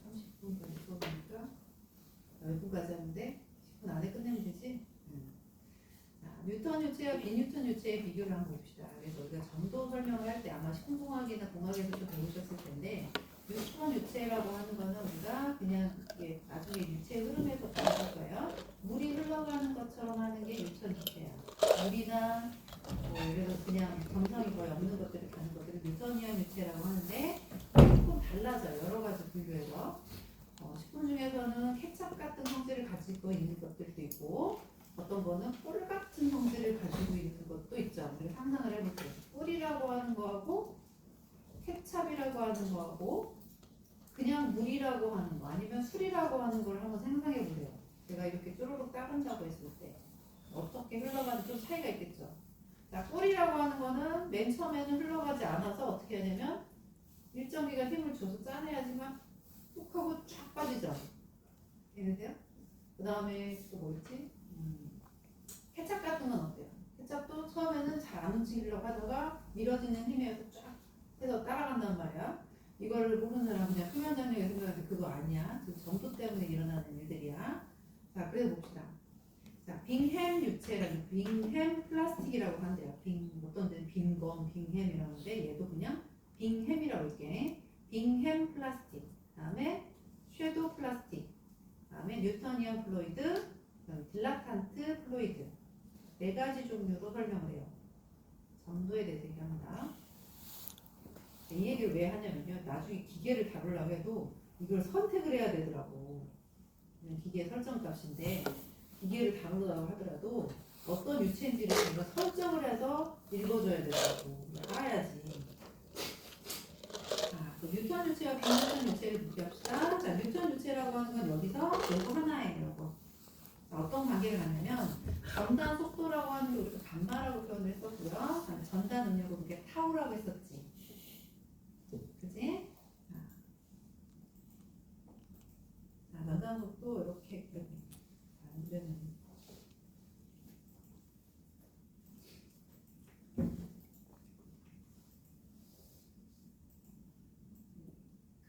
Speaker 1: 30분까지 수업이니까 10분까지 하는데 10분 안에 끝내면 되지? 자, 뉴턴 유체와 비뉴턴 유체의 비교를 한번 봅시다. 그래서 우리가 점도 설명을 할 때 아마 식품공학이나 공학에서도 배우셨을 텐데 뉴턴 유체라고 하는 거는 우리가 그냥 이게 나중에 유체 흐름에서 배울 거예요. 물이 흘러가는 것처럼 하는 게 뉴턴 유체야. 물이나 뭐 예를 들어서 그냥 점성이 거의 없는 것들을 가는 것들을 뉴턴이언 유체라고 하는데 조금 달라져요. 여러 가지 분류해서 식품 중에서는 케찹 같은 성질을 가지고 있는 것들도 있고 어떤 거는 꿀 같은 성질을 가지고 있는 것도 있죠. 우리가 상상을 해볼게요. 꿀이라고 하는 거하고 케찹이라고 하는 거하고 그냥 물이라고 하는 거 아니면 술이라고 하는 걸 한번 상상해 보세요. 제가 이렇게 쪼르륵 따른다고 했을 때 어떻게 흘러가는 좀 차이가 있겠죠. 자, 꿀이라고 하는 거는 맨 처음에는 흘러가지 않아서 어떻게 하냐면 일정 기간 힘을 줘서 짜내야지만 툭 하고 쫙 빠지죠. 이해되세요? 그 다음에 또 뭐 있지? 케찹 같은 건 어때요? 케찹도 처음에는 잘 안 움직이려고 하다가 밀어지는 힘에 의해서 쫙 해서 따라간단 말이야. 이거를 모르는 사람은 그냥 표면 장력에 생각하는데 그거 아니야. 그 점도 때문에 일어나는 일들이야. 자, 그래서 봅시다. 자, 빙햄 유체라는 빙햄 플라스틱이라고 한대요. 어떤 데는 빙검, 빙햄이라는데 얘도 그냥 빙햄이라고 할게. 빙햄 플라스틱. 다음에 섀도우 플라스틱. 다음에 뉴터니언 플루이드, 딜라탄트 플루이드. 4가지 종류로 설명을 해요. 점도에 대해서 얘기합니다. 이 얘기를 왜 하냐면요. 나중에 기계를 다루려고 해도 이걸 선택을 해야 되더라고. 기계 설정 값인데 기계를 다루려고 하더라도 어떤 유체인지를 우리가 설정을 해서 읽어줘야 되더라고. 알아야지. 자, 그 뉴턴 유체와 비뉴턴 유체를 비교합시다. 자, 뉴턴 유체라고 하는 건 여기서 요거 하나예요. 요거. 자, 어떤 관계를 갖냐면 전단 속도라고 하는 게 우리가 감마라고 표현을 했었고요. 전단 능력은 우리가 타우라고 했었지. 그치? 자, 전단 속도 이렇게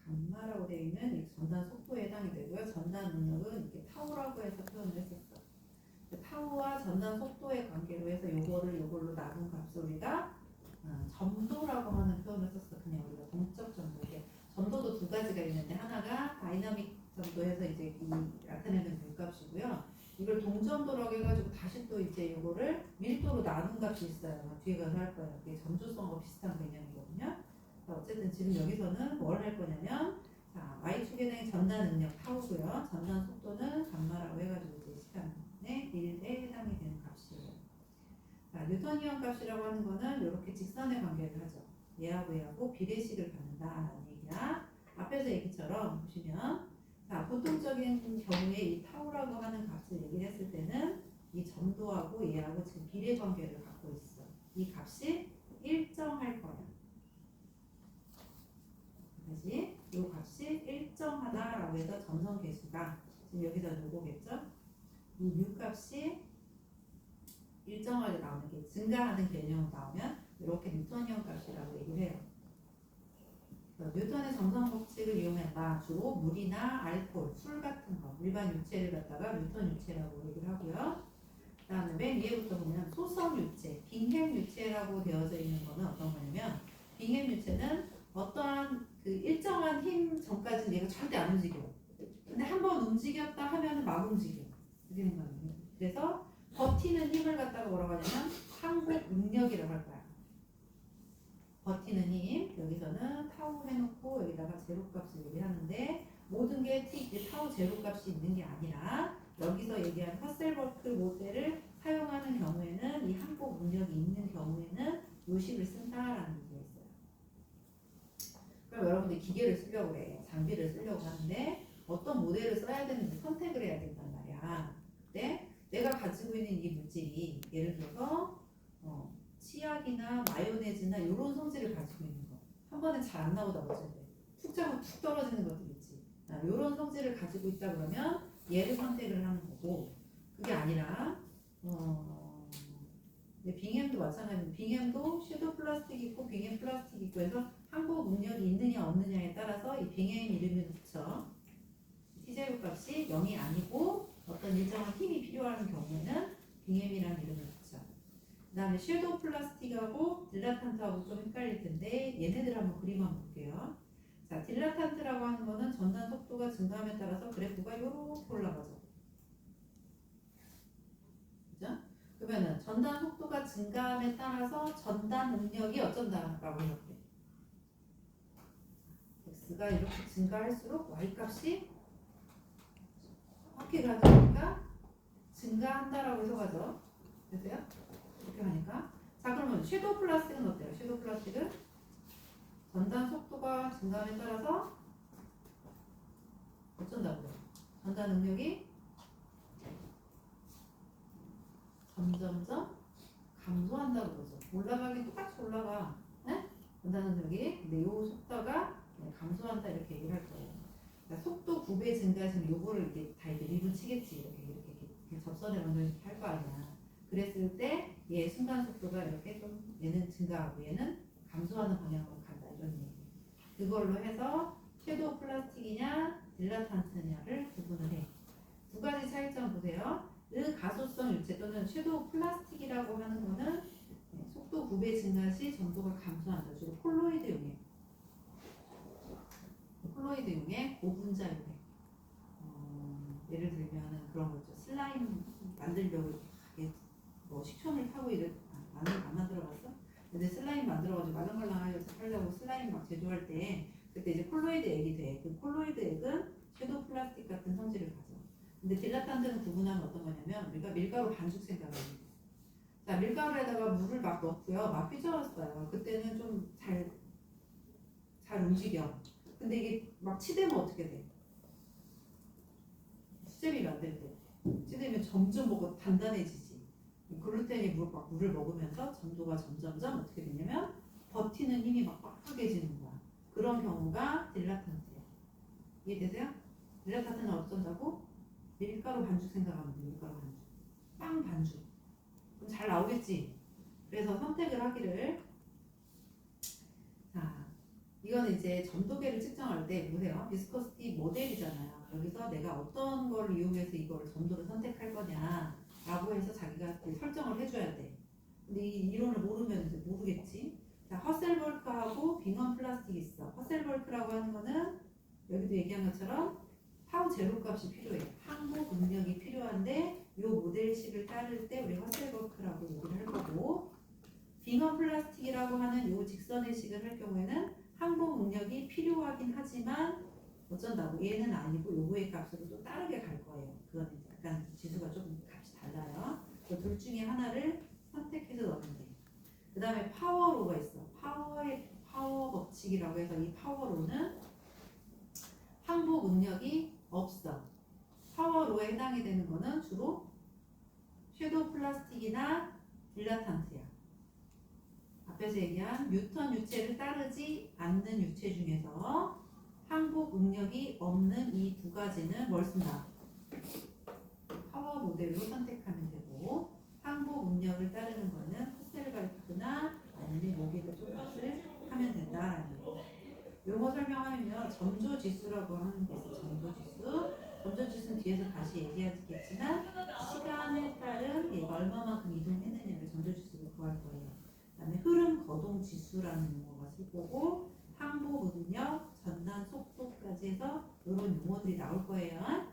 Speaker 1: 감마라고 되어 있는 이 전단 속도에 해당이 되고요. 전단 능력은 이렇게 타우라고 해서 표현을 했었어. 타우와 전단 속도의 관계로 해서 요걸로 나눈 값을 우리가 점도라고 하는 표현을 썼어. 그냥 우리가 동적 점도. 점도도 2가지가 있는데 하나가 다이나믹 점도해서 이제 이 나타내는 물값이고요. 이걸 동점도라고 해가지고 다시 또 이제 요거를 밀도로 나눈 값이 있어요. 뒤에 가서 할 거예요. 이게 점조성과 비슷한 개념이거든요. 어쨌든 지금 여기서는 뭘 할 거냐면 자, Y축에 대한 전단 능력 타우고요. 전단 속도는 감마라고 해가지고 이제 시간의 1에 해당이 되는 값이에요. 자, 뉴턴이언 값이라고 하는 거는 이렇게 직선의 관계를 하죠. 얘하고 비례식을 갖는다라는 얘기야. 앞에서 얘기처럼 보시면 자, 보통적인 경우에 이 타우라고 하는 값을 얘기를 했을 때는 이 점도하고 얘하고 지금 비례 관계를 갖고 있어. 이 값이 일정할 거야. 다시 이 값이 일정하다라고 해서 점성 계수가 지금 여기다 누구겠죠? 이 U 값이 일정하게 나오는 게 증가하는 개념으로 나오면 이렇게 뉴턴이온 값이라고 얘기를 해요. 뉴턴의 정성 법칙을 이용한다. 주로 물이나 알코올, 술 같은 거, 일반 유체를 갖다가 뉴턴 유체라고 얘기를 하고요. 그다음에 맨 위에부터 보면 소성 유체, 빙행 유체라고 되어져 있는 거는 어떤 거냐면 빙행 유체는 어떠한 그 일정한 힘 전까지는 얘가 절대 안 움직여. 근데 한번 움직였다 하면은 막 움직여. 이렇게 된 거예요. 그래서 버티는 힘을 갖다가 뭐라고 하냐면 항복 능력이라고 할 거야. 버티는 힘, 여기서는 타우 해놓고 여기다가 제로값을 얘기하는데 모든 게 타우 제로값이 있는 게 아니라 여기서 얘기한 허셀버크 모델을 사용하는 경우에는 이 항복 능력이 있는 경우에는 요식을 쓴다라는 얘기가 있어요. 그럼 여러분들 기계를 쓰려고 해, 장비를 쓰려고 하는데 어떤 모델을 써야 되는지 선택을 해야 된단 말이야. 근데 내가 가지고 있는 이 물질이 예를 들어서 치약이나 마요네즈나 이런 성질을 가지고 있는 거. 한 번에 잘 안 나오다 어쨌든 툭 잡으면 툭 떨어지는 것들 있지. 이런 성질을 가지고 있다 그러면 얘를 선택을 하는 거고 그게 아니라 빙햄도 마찬가지입니다. 빙햄도 섀도우 플라스틱 있고 빙햄 플라스틱 있고 해서 항복 능력이 있느냐 없느냐에 따라서 이 빙햄 이름을 붙여 T제곱 값이 0이 아니고 어떤 일정한 힘이 필요한 경우에는 빙햄이라는 이름을 붙여. 그 다음에 섀도우 플라스틱하고 딜라탄트하고 좀 헷갈릴 텐데 얘네들 한번 그림 한번 볼게요. 자, 딜라탄트라고 하는 거는 전단 속도가 증가함에 따라서 그래프가 이렇게 올라가죠. 그죠? 그러면은 전단 속도가 증가함에 따라서 전단 능력이 어쩐다라고 이렇게 x가 이렇게 증가할수록 y 값이 이렇게 가니까 증가한다라고 해서 가죠. 됐어요? 이렇게 하니까. 자, 그러면 섀도우 플라스틱은 어때요? 섀도우 플라스틱은 전단 속도가 증가함에 따라서 어쩐다고요? 전단 능력이 점점점 감소한다고 그러죠. 올라가긴 똑같이 올라가. 네? 전단 능력이. 근데 요 속도가 감소한다 이렇게 얘기를 할 거예요. 그러니까 속도 9배 증가했으면 요거를 이렇게 다 이렇게 리본 치겠지. 이렇게 접선을 먼저 이렇게 할 거 아니야. 그랬을 때 얘 순간 속도가 이렇게 좀 얘는 증가하고 얘는 감소하는 방향으로 간다 이런 얘기. 그걸로 해서 섀도우 플라스틱이냐 딜라탄트냐를 구분을 해. 두 가지 차이점 보세요. 가소성 유체 또는 섀도우 플라스틱이라고 하는 거는 속도 9배 증가 시 점도가 감소한다. 주로 콜로이드용에 고분자 유해. 예를 들면 그런 거 있죠. 슬라임 만들려고 뭐 식초물 타고 안 만들어봤어? 근데 슬라임 만들어가지고 말랑말랑하려고 슬라임 막 제조할 때 그때 이제 콜로이드 액이 돼. 그 콜로이드 액은 섀도우 플라스틱 같은 성질을 가져. 근데 딜라탄트는 구분하면 어떤 거냐면 우리가 밀가루 반죽 생각을 해요. 자, 밀가루에다가 물을 막 넣고요. 막 휘저었어요. 그때는 좀 잘 움직여. 근데 이게 막 치대면 어떻게 돼? 수제비가 안 될 때. 치대면 점점 뭐가 단단해지지. 글루텐이 물을 먹으면서 점도가 점점점 어떻게 되냐면 버티는 힘이 막 빡빡해지는 거야. 그런 경우가 딜라탄트예요. 이해되세요? 딜라탄트는 어쩐다고? 밀가루 반죽 생각하면 돼. 밀가루 반죽. 빵 반죽. 그럼 잘 나오겠지? 그래서 선택을 하기를. 자, 이거는 이제 점도계를 측정할 때 보세요. 비스코시티 모델이잖아요. 여기서 내가 어떤 걸 이용해서 이걸 점도를 선택할 거냐 라고 해서 자기가 설정을 해줘야 돼. 근데 이 이론을 모르면 이제 모르겠지. 자, 허셀버크하고 빙원 플라스틱이 있어. 허셀버크라고 하는 거는 여기도 얘기한 것처럼 타우 제로 값이 필요해. 항복 능력이 필요한데 이 모델식을 따를 때 우리 허셀버크라고 얘기를 할 거고, 빙원 플라스틱이라고 하는 이 직선의 식을 할 경우에는 항복 능력이 필요하긴 하지만 어쩐다고 얘는 아니고 요거의 값으로 또 다르게 갈 거예요. 그건 약간 지수가 조금 값이 달라요. 그 둘 중에 하나를 선택해서 넣으면 돼. 그 다음에 파워로가 있어. 파워 법칙이라고 해서 이 파워로는 항복 능력이 없어. 파워로에 해당이 되는 거는 주로 섀도우 플라스틱이나 딜라탄트야. 앞에서 얘기한 뉴턴 유체를 따르지 않는 유체 중에서 항복 능력이 없는 이 두 가지는 뭘 쓴다? 파워 모델로 선택하면 되고, 항복 응력을 따르는 거는 콧대를 가리키거나 아니면 목에도 똑같을 하면 된다라는 거. 용어 설명하면요, 점조지수라고 하는 게 있어요. 점조지수. 점조지수는 뒤에서 다시 얘기하겠지만 시간에 따른 얘가 얼마만큼 이동했느냐를 점조지수로 구할 거예요. 그다음에 흐름 거동지수라는 용어가 쓸 거고 항복 응력, 전단 속도까지 해서 이런 용어들이 나올 거예요.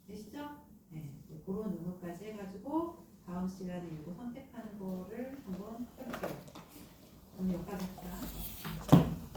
Speaker 1: 되시죠? 네, 그런 용어까지 해가지고 다음 시간에 이거 선택하는 거를 한번 해볼게요. 오늘 여기까지 합시다.